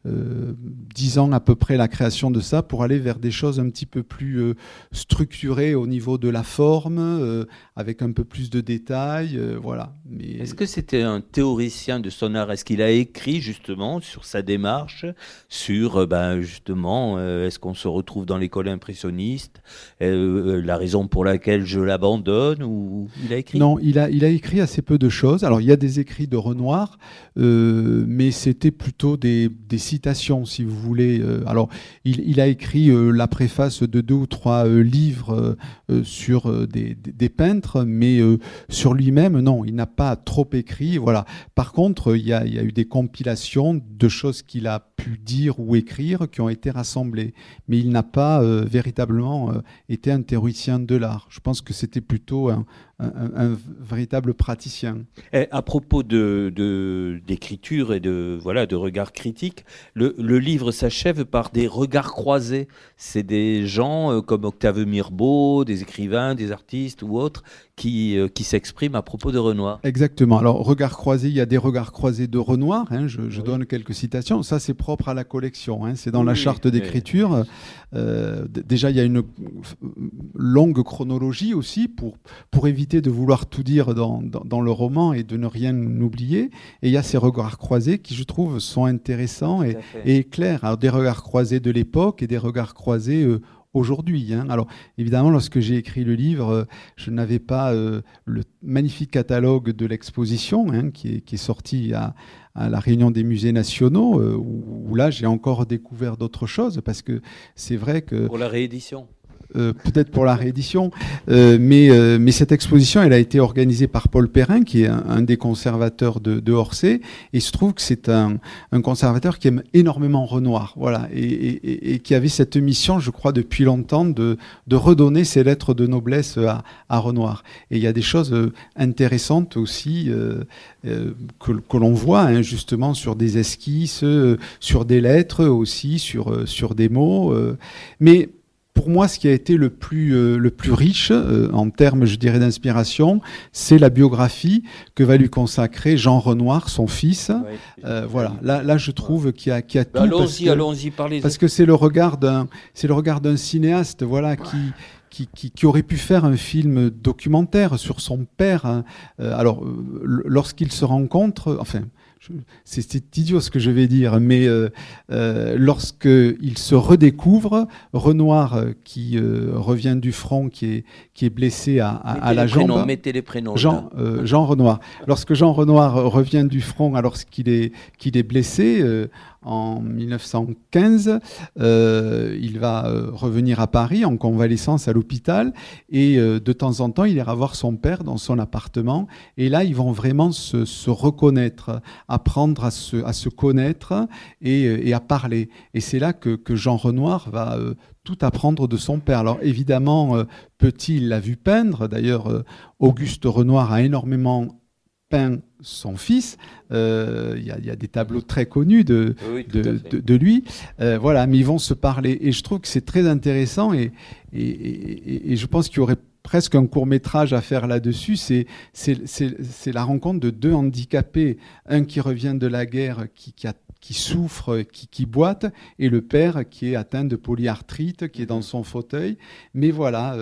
10 ans à peu près la création de ça, pour aller vers des choses un petit peu plus structurées au niveau de la forme, avec un peu plus de détails, voilà. Mais... Est-ce que c'était un théoricien de son art? Est-ce qu'il a écrit justement sur sa démarche, sur justement, est-ce qu'on se retrouve dans l'école impressionniste, la raison pour laquelle je l'abandonne, ou il a écrit? Non, il a écrit assez peu de choses. Alors il y a des écrits de Renoir, mais c'était plutôt des citations, si vous voulez. Alors, il a écrit la préface de 2 ou 3 livres sur des peintres, mais sur lui-même, non, il n'a pas trop écrit. Voilà. Par contre, il y a eu des compilations de choses qu'il a pu dire ou écrire qui ont été rassemblées. Mais il n'a pas véritablement été un théoricien de l'art. Je pense que c'était plutôt un véritable praticien. Et à propos d'écriture et de regard critique, le livre s'achève par des regards croisés. C'est des gens comme Octave Mirbeau, des écrivains, des artistes ou autres qui s'expriment à propos de Renoir. Exactement. Alors, regards croisés, il y a des regards croisés de Renoir. Je donne quelques citations. Ça, c'est propre à la collection. C'est dans la charte d'écriture. Déjà, il y a une longue chronologie aussi pour éviter de vouloir tout dire dans le roman et de ne rien oublier. Et il y a ces regards croisés qui, je trouve, sont intéressants et clairs. Alors, des regards croisés de l'époque et des regards croisés aujourd'hui. Alors, évidemment, lorsque j'ai écrit le livre, je n'avais pas le magnifique catalogue de l'exposition qui est sorti à la réunion des musées nationaux, où là, j'ai encore découvert d'autres choses, parce que c'est vrai que... Pour la réédition peut-être pour la réédition, mais cette exposition, elle a été organisée par Paul Perrin, qui est un des conservateurs de Orsay, et il se trouve que c'est un conservateur qui aime énormément Renoir, voilà, et qui avait cette mission, je crois, depuis longtemps, de redonner ses lettres de noblesse à Renoir. Et il y a des choses intéressantes aussi que l'on voit, justement, sur des esquisses, sur des lettres aussi, sur des mots, mais pour moi, ce qui a été le plus riche en termes, je dirais, d'inspiration, c'est la biographie que va lui consacrer Jean Renoir, son fils. Oui, voilà. Là, je trouve qu'il y a tout. Allons-y, parlez-y. Parce que c'est le regard d'un cinéaste, voilà, qui aurait pu faire un film documentaire sur son père. Alors, lorsqu'ils se rencontrent, enfin. C'est idiot ce que je vais dire, mais lorsqu'il se redécouvre, Renoir qui revient du front, qui est blessé à la jambe. Mettez les prénoms. Jean Renoir. Lorsque Jean Renoir revient du front, alors qu'il est blessé en 1915, il va revenir à Paris en convalescence à l'hôpital, et de temps en temps, il ira voir son père dans son appartement, et là, ils vont vraiment se reconnaître, apprendre à se connaître et à parler. Et c'est là que Jean Renoir va tout apprendre de son père. Alors évidemment, petit, il l'a vu peindre. D'ailleurs, Auguste Renoir a énormément peint son fils. Il y a des tableaux très connus de lui. Voilà, mais ils vont se parler. Et je trouve que c'est très intéressant, et je pense qu'il y aurait presque un court-métrage à faire là-dessus. C'est la rencontre de 2 handicapés, un qui revient de la guerre, qui souffre, qui boite, et le père qui est atteint de polyarthrite, qui est dans son fauteuil. Mais voilà,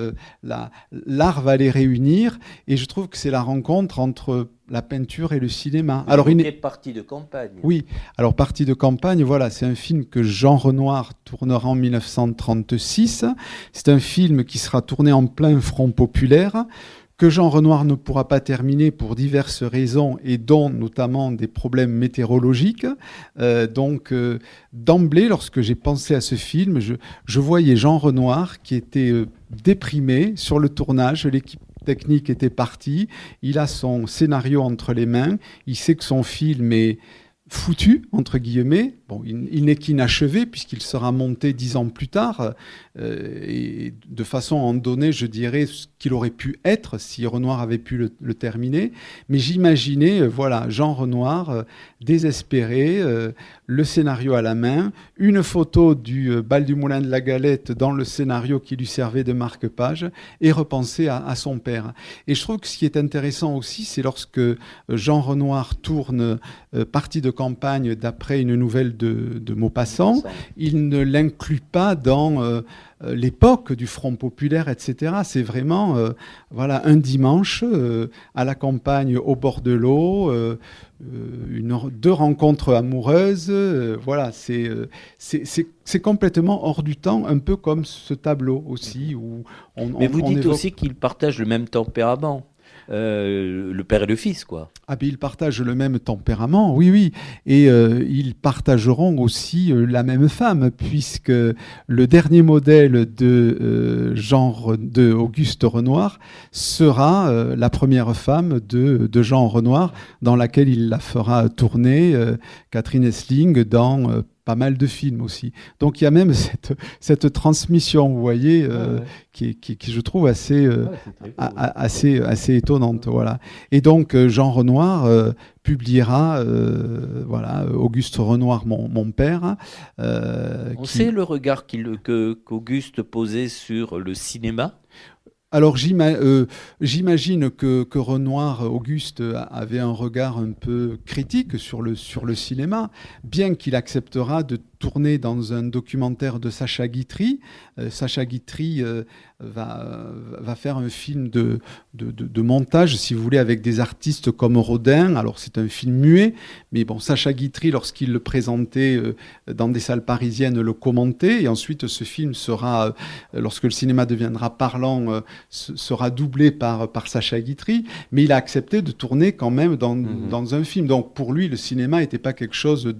l'art va les réunir, et je trouve que c'est la rencontre entre la peinture et le cinéma. Alors, il est parti de campagne. Oui, alors Partie de campagne, voilà, c'est un film que Jean Renoir tournera en 1936. C'est un film qui sera tourné en plein Front populaire, que Jean Renoir ne pourra pas terminer pour diverses raisons, et dont notamment des problèmes météorologiques. Donc, d'emblée, lorsque j'ai pensé à ce film, je voyais Jean Renoir qui était déprimé sur le tournage. L'équipe technique était partie. Il a son scénario entre les mains. Il sait que son film est foutu, entre guillemets. Bon, il n'est qu'inachevé, puisqu'il sera monté 10 ans plus tard, et de façon à en donner, je dirais, ce qu'il aurait pu être si Renoir avait pu le terminer. Mais j'imaginais, voilà, Jean Renoir, désespéré, le scénario à la main, une photo du bal du Moulin de la Galette dans le scénario qui lui servait de marque-page, et repenser à son père. Et je trouve que ce qui est intéressant aussi, c'est lorsque Jean Renoir tourne Partie de campagne d'après une nouvelle de Maupassant, il ne l'inclut pas dans l'époque du Front populaire, etc. C'est vraiment voilà, un dimanche à la campagne, au bord de l'eau, 2 rencontres amoureuses. Voilà, c'est complètement hors du temps, un peu comme ce tableau aussi. Où Mais vous dites aussi qu'ils partagent le même tempérament. le père et le fils, quoi. Ah ben ils partagent le même tempérament, oui, oui. Et ils partageront aussi la même femme, puisque le dernier modèle de Auguste Renoir sera la première femme de Jean Renoir, dans laquelle il la fera tourner, Catherine Essling, dans pas mal de films aussi. Donc il y a même cette transmission, vous voyez, qui je trouve assez étonnante. Voilà. Et donc Jean Renoir publiera Auguste Renoir, mon père. On sait le regard qu'Auguste posait sur le cinéma. Alors j'imagine que Renoir, Auguste, avait un regard un peu critique sur le cinéma, bien qu'il acceptera de tourner dans un documentaire de Sacha Guitry. Sacha Guitry va faire un film de montage, si vous voulez, avec des artistes comme Rodin. Alors c'est un film muet, mais bon, Sacha Guitry, lorsqu'il le présentait dans des salles parisiennes, le commentait. Et ensuite, ce film sera, lorsque le cinéma deviendra parlant, sera doublé par Sacha Guitry. Mais il a accepté de tourner quand même dans un film. Donc pour lui, le cinéma n'était pas quelque chose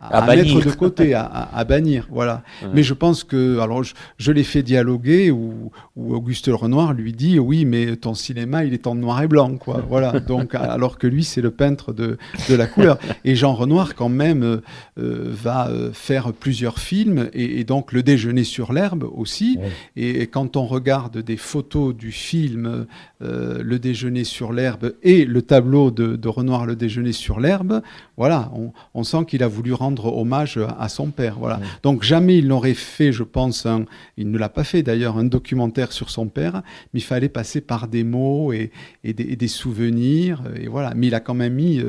à mettre de côté, à bannir, voilà. Ouais. Mais je pense que, alors je l'ai fait dialoguer, où Auguste Renoir lui dit, oui, mais ton cinéma, il est en noir et blanc, quoi. Voilà. Donc, alors que lui, c'est le peintre de la couleur. Et Jean Renoir, quand même, va faire plusieurs films, et donc Le Déjeuner sur l'herbe aussi. Ouais. Et quand on regarde des photos du film Le Déjeuner sur l'herbe et le tableau de Renoir, Le Déjeuner sur l'herbe, voilà, on sent qu'il a voulu rendre hommage à son père. Voilà. Ouais. Donc jamais il n'aurait fait, je pense, il ne l'a pas fait d'ailleurs, un documentaire sur son père, mais il fallait passer par des mots et des souvenirs. Et voilà. Mais il a quand même mis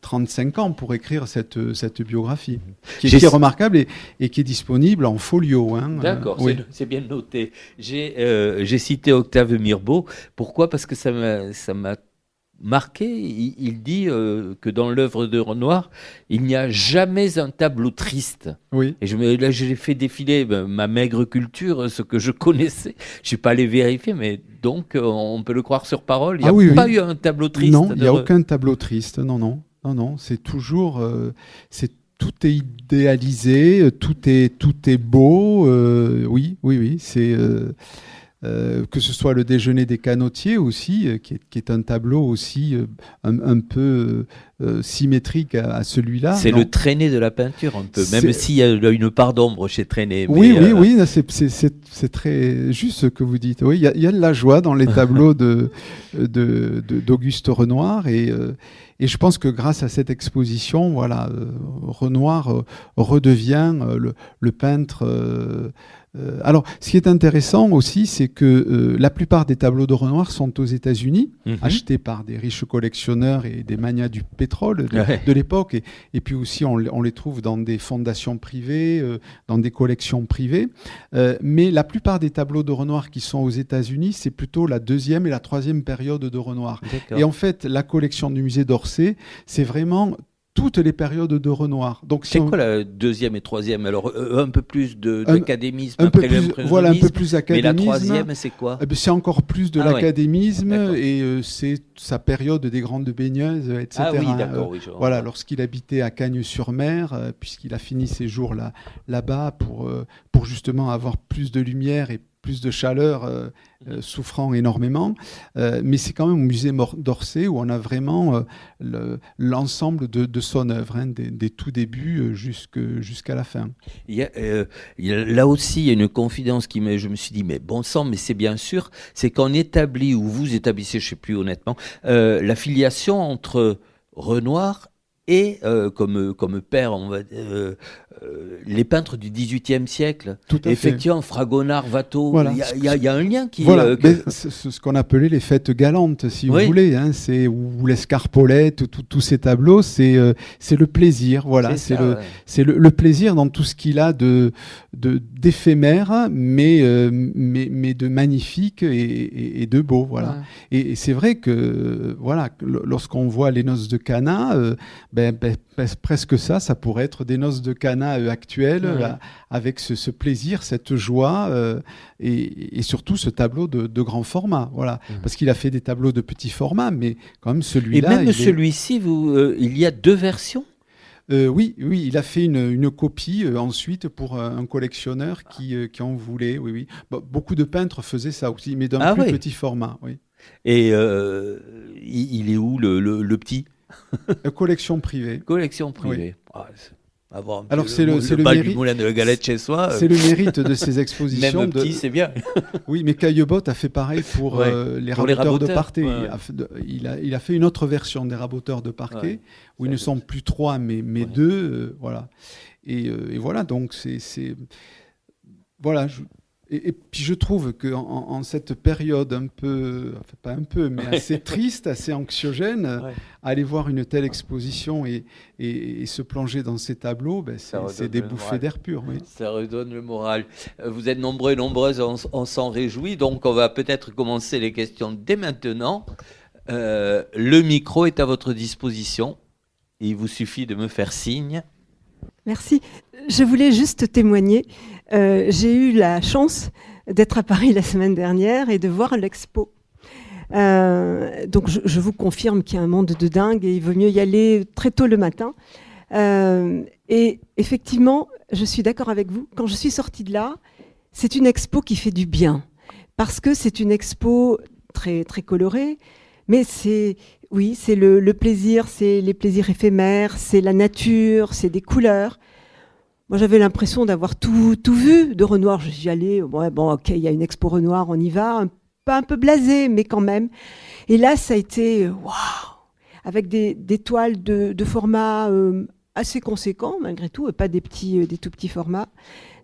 35 ans pour écrire cette biographie, qui est remarquable et qui est disponible en folio. Hein. D'accord, oui. C'est bien noté. J'ai cité Octave Mirbeau. Pourquoi ? Parce que ça m'a marqué. Il dit que dans l'œuvre de Renoir, il n'y a jamais un tableau triste. Oui. Et là, j'ai fait défiler ma maigre culture, ce que je connaissais. Je suis pas allé vérifier, mais donc on peut le croire sur parole. Il n'y a pas eu un tableau triste. Non, il n'y a aucun tableau triste. Non. C'est toujours, tout est idéalisé, tout est beau. Oui. C'est que ce soit Le Déjeuner des Canotiers aussi, qui est un tableau aussi un peu symétrique à celui-là. C'est le Traîné de la peinture un peu, même s'il y a une part d'ombre chez Traîné. Oui, c'est très juste ce que vous dites. Oui, il y a de la joie dans les tableaux d'Auguste Renoir et je pense que grâce à cette exposition, voilà, Renoir redevient le peintre. Alors, ce qui est intéressant aussi, c'est que la plupart des tableaux de Renoir sont aux États-Unis, achetés par des riches collectionneurs et des magnats du pétrole de l'époque. Et puis aussi, on les trouve dans des fondations privées, dans des collections privées. Mais la plupart des tableaux de Renoir qui sont aux États-Unis, c'est plutôt la deuxième et la troisième période de Renoir. D'accord. Et en fait, la collection du musée d'Orsay, c'est vraiment toutes les périodes de Renoir. Donc, quoi la deuxième et troisième ? Alors, un peu plus d'académisme après l'impressionnisme. Voilà, un peu plus d'académisme. Mais la troisième, c'est quoi ? C'est encore plus de l'académisme et c'est sa période des grandes baigneuses, etc. Ah oui, d'accord. Oui, voilà, lorsqu'il habitait à Cagnes-sur-Mer, puisqu'il a fini ses jours là-bas pour justement avoir plus de lumière et plus de chaleur, souffrant énormément. Mais c'est quand même au musée d'Orsay où on a vraiment l'ensemble de son œuvre, hein, des tout débuts jusqu'à la fin. Là aussi, il y a une confidence je me suis dit, mais bon sang, mais c'est bien sûr, c'est qu'on établit, ou vous établissez, je ne sais plus honnêtement, la filiation entre Renoir et comme père, on va les peintres du XVIIIe siècle. Tout à effectivement, fait. Fragonard, Watteau, voilà. Il y a un lien qui... Voilà, c'est ce qu'on appelait les fêtes galantes, si vous voulez. Hein, ou l'Escarpolette, tous ces tableaux, c'est le plaisir. Voilà, c'est le plaisir dans tout ce qu'il a d'éphémère, mais de magnifique et de beau. Voilà. Ouais. Et c'est vrai que voilà, lorsqu'on voit les noces de Cana, Presque ça pourrait être des noces de Cana actuelles, avec ce plaisir, cette joie, et surtout ce tableau de grand format. Voilà. Parce qu'il a fait des tableaux de petit format, mais quand même celui-là... Et même celui-ci, il y a 2 versions ? Oui, il a fait une copie ensuite pour un collectionneur qui en voulait. Oui. Beaucoup de peintres faisaient ça aussi, mais d'un plus petit format. Oui. Et il est où le petit ? Collection privée. Collection privée. Oui. Avoir alors c'est le bal mérite du moulin de la galette chez soi. C'est le mérite de ces expositions. Même petit, c'est bien. Oui, mais Caillebotte a fait pareil pour les raboteurs de parquet. Ouais. Il a fait une autre version des raboteurs de parquet où ils ne sont plus 3 mais 2. Voilà. Et voilà, donc c'est voilà. Et puis je trouve qu'en cette période un peu, enfin pas un peu, mais assez triste, assez anxiogène, aller voir une telle exposition et se plonger dans ces tableaux, c'est des bouffées d'air pur. Oui. Ça redonne le moral. Vous êtes nombreux et nombreuses, on s'en réjouit, donc on va peut-être commencer les questions dès maintenant. Le micro est à votre disposition. Il vous suffit de me faire signe. Merci. Je voulais juste témoigner. J'ai eu la chance d'être à Paris la semaine dernière et de voir l'expo. Donc je vous confirme qu'il y a un monde de dingue et il vaut mieux y aller très tôt le matin. Et effectivement, je suis d'accord avec vous. Quand je suis sortie de là, c'est une expo qui fait du bien. Parce que c'est une expo très, très colorée. Mais c'est le plaisir, c'est les plaisirs éphémères, c'est la nature, c'est des couleurs. Moi, j'avais l'impression d'avoir tout vu de Renoir. Je suis allée, ok, il y a une expo Renoir, on y va, un peu blasé, mais quand même. Et là, ça a été waouh, avec des toiles de format assez conséquent, malgré tout, et pas des tout petits formats.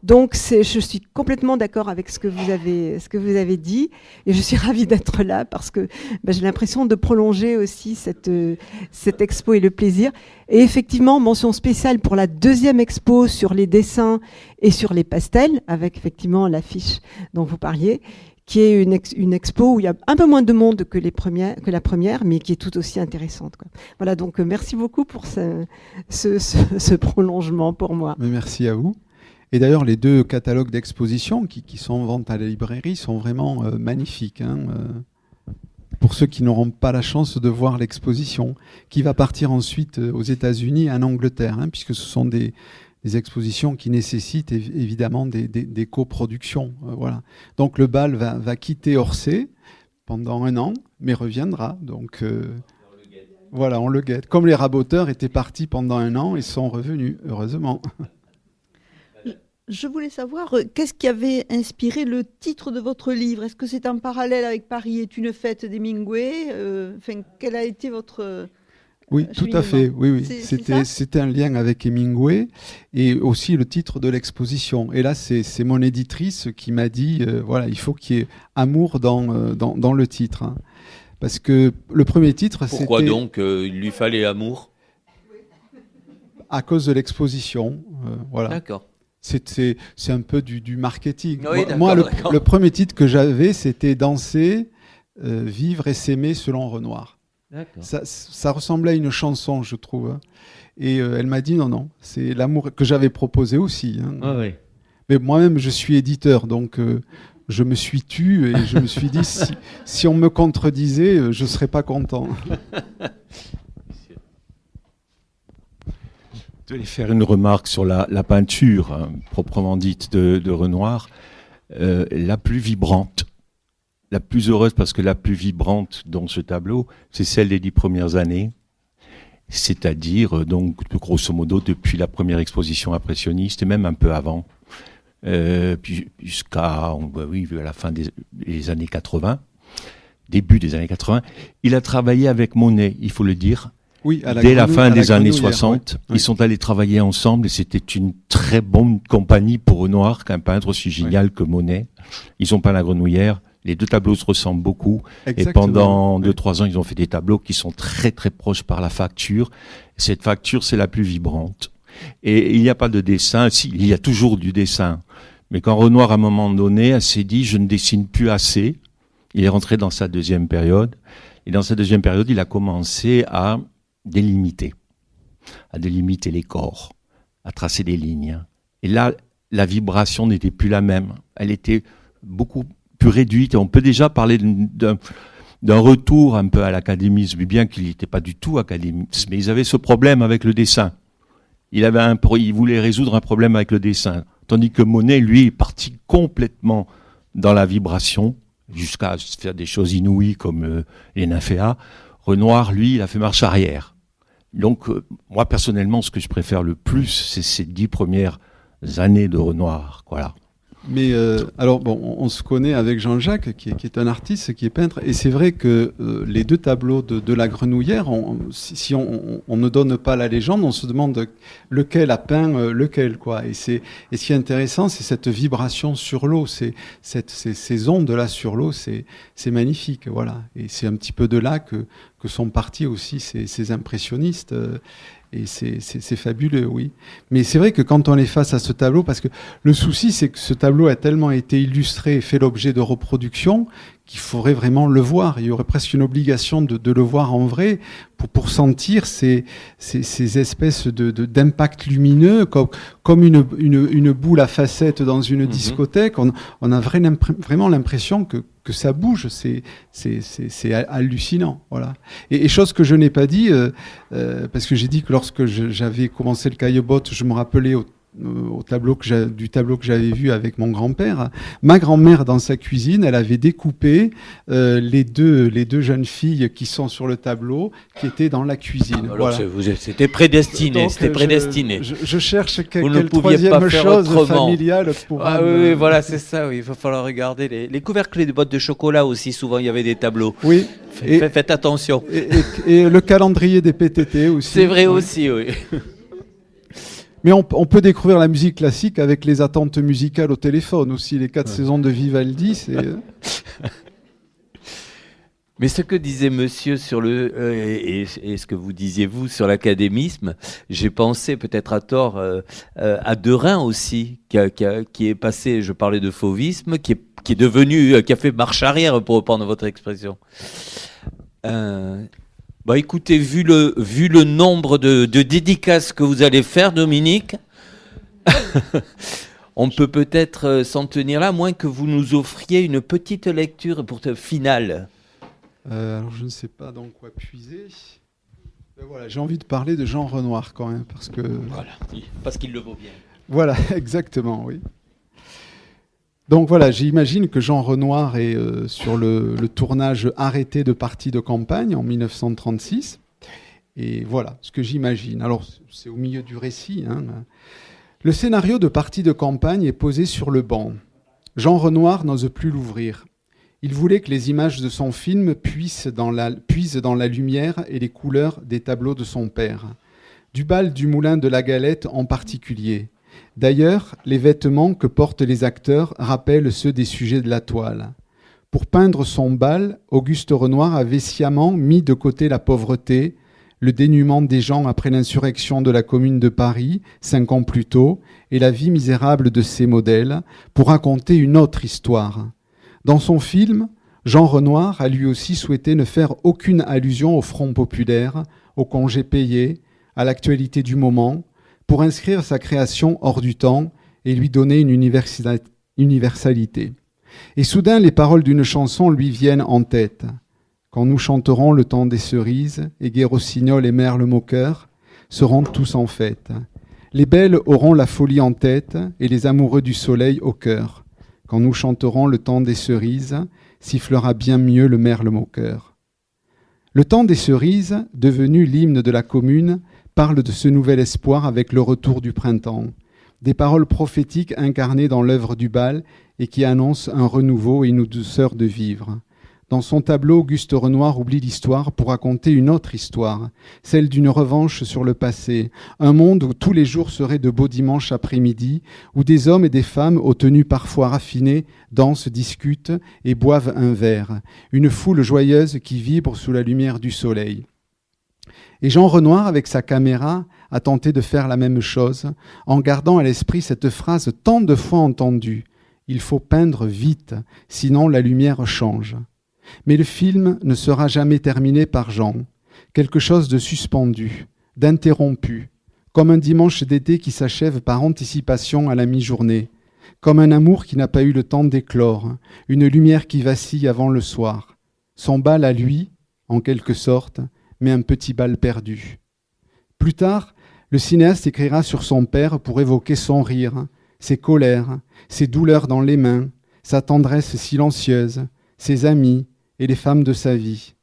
Donc, je suis complètement d'accord avec ce que vous avez dit, et je suis ravie d'être là parce que j'ai l'impression de prolonger aussi cette expo et le plaisir. Et effectivement, mention spéciale pour la deuxième expo sur les dessins et sur les pastels, avec effectivement l'affiche dont vous parliez, qui est une expo où il y a un peu moins de monde que la première, mais qui est tout aussi intéressante, quoi. Voilà, donc merci beaucoup pour ce prolongement pour moi. Mais merci à vous. Et d'ailleurs, les 2 catalogues d'exposition qui sont en vente à la librairie sont vraiment magnifiques. Pour ceux qui n'auront pas la chance de voir l'exposition, qui va partir ensuite aux États-Unis et en Angleterre, puisque ce sont des expositions qui nécessitent évidemment des coproductions. Voilà. Donc le bal va quitter Orsay pendant 1 an, mais reviendra. Donc voilà, on le guette. Comme les raboteurs étaient partis pendant 1 an, ils sont revenus, heureusement. Je voulais savoir, qu'est-ce qui avait inspiré le titre de votre livre ? Est-ce que c'est en parallèle avec Paris est une fête d'Hemingway ? Quel a été votre... Oui, tout à fait. Oui. C'était un lien avec Hemingway et aussi le titre de l'exposition. Et là, c'est mon éditrice qui m'a dit, il faut qu'il y ait amour dans le titre. Parce que le premier titre, c'était... Pourquoi donc il lui fallait amour ? À cause de l'exposition. Voilà. D'accord. C'est un peu du marketing. Oui, moi, le premier titre que j'avais, c'était Danser, vivre et s'aimer selon Renoir. Ça ressemblait à une chanson, je trouve. Et elle m'a dit non, c'est l'amour que j'avais proposé aussi. Oui. Mais moi-même, je suis éditeur, donc je me suis tu et je me suis dit si on me contredisait, je ne serais pas content. Je voulais faire une remarque sur la peinture, proprement dite, de Renoir, la plus vibrante, la plus heureuse, parce que la plus vibrante dans ce tableau, c'est celle des 10 premières années, c'est-à-dire, donc, grosso modo, depuis la première exposition impressionniste, et même un peu avant, puis jusqu'à la fin des années 80, début des années 80. Il a travaillé avec Monet, il faut le dire. Oui, dès la fin des années 60, ils sont allés travailler ensemble et c'était une très bonne compagnie pour Renoir qu'un peintre aussi génial que Monet. Ils ont peint La Grenouillère. Les 2 tableaux se ressemblent beaucoup. Exactement. Et pendant 2-3 ans, ils ont fait des tableaux qui sont très très proches par la facture. Cette facture, c'est la plus vibrante. Et il n'y a pas de dessin. Si, il y a toujours du dessin. Mais quand Renoir, à un moment donné, s'est dit, je ne dessine plus assez, il est rentré dans sa 2e période. Et dans sa 2e période, il a commencé à délimiter. à délimiter les corps, à tracer des lignes. Et là, la vibration n'était plus la même. Elle était beaucoup plus réduite. Et on peut déjà parler d'un retour un peu à l'académisme, bien qu'il n'était pas du tout académiste. Mais ils avaient ce problème avec le dessin. Il voulait résoudre un problème avec le dessin. Tandis que Monet, lui, est parti complètement dans la vibration, jusqu'à faire des choses inouïes comme les nymphéas. Renoir, lui, il a fait marche arrière. Donc, moi, personnellement, ce que je préfère le plus, c'est ces 10 premières années de Renoir. Voilà. Mais alors, bon, on se connaît avec Jean-Jacques, qui est un artiste, qui est peintre, et c'est vrai que les 2 tableaux de la Grenouillère, si on ne donne pas la légende, on se demande lequel a peint lequel, quoi. Et ce qui est intéressant, c'est cette vibration sur l'eau, ces ondes-là sur l'eau, c'est magnifique, voilà. Et c'est un petit peu de là que sont partis aussi ces impressionnistes. Et c'est fabuleux, oui. Mais c'est vrai que quand on est face à ce tableau, parce que le souci, c'est que ce tableau a tellement été illustré et fait l'objet de reproduction qu'il faudrait vraiment le voir. Il y aurait presque une obligation de le voir en vrai pour sentir ces espèces d'impact lumineux, comme une boule à facettes dans une discothèque. On a vraiment l'impression que ça bouge, c'est hallucinant, voilà. Et chose que je n'ai pas dit, parce que j'ai dit que lorsque j'avais commencé le caillebotte, je me rappelais du tableau que j'avais vu avec mon grand-père. Ma grand-mère, dans sa cuisine, elle avait découpé les deux jeunes filles qui sont sur le tableau, qui étaient dans la cuisine. Alors, voilà. C'était prédestiné. Donc, c'était prédestiné. Je cherche quelle pouviez pas troisième faire chose autrement. familiale pour... Oui, voilà, c'est ça. Oui. Il va falloir regarder les couvercles de boîtes de chocolat aussi. Souvent, il y avait des tableaux. Oui. Faites attention. Et le calendrier des PTT aussi. C'est vrai aussi, oui. Mais on peut découvrir la musique classique avec les attentes musicales au téléphone aussi. Les 4 saisons de Vivaldi, c'est... Mais ce que disait monsieur sur et ce que vous disiez vous sur l'académisme, j'ai pensé peut-être à tort à Derain aussi, qui est passé, je parlais de fauvisme, qui est devenu, qui a fait marche arrière pour reprendre votre expression. Bah écoutez, vu le nombre de dédicaces que vous allez faire, Dominique, on peut peut-être s'en tenir là, à moins que vous nous offriez une petite lecture finale. Alors je ne sais pas dans quoi puiser. Mais voilà, j'ai envie de parler de Jean Renoir quand même, parce que... Voilà, parce qu'il le vaut bien. Voilà, exactement, oui. Donc voilà, j'imagine que Jean Renoir est sur le tournage arrêté de Partis de campagne en 1936. Et voilà ce que j'imagine. Alors, c'est au milieu du récit. Hein. Le scénario de Partis de campagne est posé sur le banc. Jean Renoir n'ose plus l'ouvrir. Il voulait que les images de son film puisent dans la lumière et les couleurs des tableaux de son père. Du bal du Moulin de la Galette en particulier. D'ailleurs, les vêtements que portent les acteurs rappellent ceux des sujets de la toile. Pour peindre son bal, Auguste Renoir avait sciemment mis de côté la pauvreté, le dénuement des gens après l'insurrection de la Commune de Paris, 5 ans plus tôt, et la vie misérable de ses modèles, pour raconter une autre histoire. Dans son film, Jean Renoir a lui aussi souhaité ne faire aucune allusion au Front populaire, aux congés payés, à l'actualité du moment, pour inscrire sa création hors du temps et lui donner une universalité. Et soudain, les paroles d'une chanson lui viennent en tête. Quand nous chanterons le temps des cerises, et gai rossignol et merle moqueur seront tous en fête. Les belles auront la folie en tête, et les amoureux du soleil au cœur. Quand nous chanterons le temps des cerises, sifflera bien mieux le merle moqueur. Le temps des cerises, devenu l'hymne de la commune, parle de ce nouvel espoir avec le retour du printemps, des paroles prophétiques incarnées dans l'œuvre du bal et qui annoncent un renouveau et une douceur de vivre. Dans son tableau, Auguste Renoir oublie l'histoire pour raconter une autre histoire, celle d'une revanche sur le passé, un monde où tous les jours seraient de beaux dimanches après-midi, où des hommes et des femmes aux tenues parfois raffinées dansent, discutent et boivent un verre, une foule joyeuse qui vibre sous la lumière du soleil. Et Jean Renoir, avec sa caméra, a tenté de faire la même chose, en gardant à l'esprit cette phrase tant de fois entendue « Il faut peindre vite, sinon la lumière change ». Mais le film ne sera jamais terminé par Jean. Quelque chose de suspendu, d'interrompu, comme un dimanche d'été qui s'achève par anticipation à la mi-journée, comme un amour qui n'a pas eu le temps d'éclore, une lumière qui vacille avant le soir. Son bal à lui, en quelque sorte, mais un petit bal perdu. Plus tard, le cinéaste écrira sur son père pour évoquer son rire, ses colères, ses douleurs dans les mains, sa tendresse silencieuse, ses amis et les femmes de sa vie.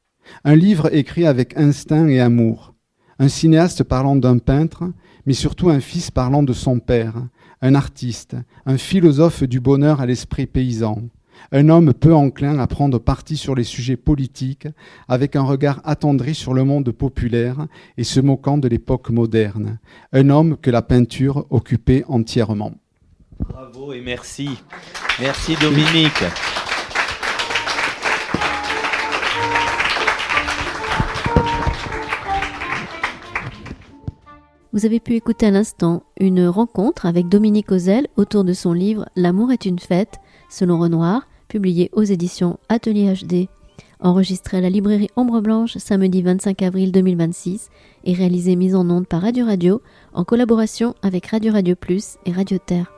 Un livre écrit avec instinct et amour. Un cinéaste parlant d'un peintre, mais surtout un fils parlant de son père, un artiste, un philosophe du bonheur à l'esprit paysan, un homme peu enclin à prendre parti sur les sujets politiques, avec un regard attendri sur le monde populaire et se moquant de l'époque moderne, un homme que la peinture occupait entièrement. Bravo et merci. Merci Dominique. Vous avez pu écouter à l'instant une rencontre avec Dominique Ozel autour de son livre « L'amour est une fête » selon Renoir, publié aux éditions Atelier HD, enregistré à la librairie Ombre Blanche samedi 25 avril 2026 et réalisé mise en onde par Radio Radio en collaboration avec Radio Radio Plus et Radio Terre.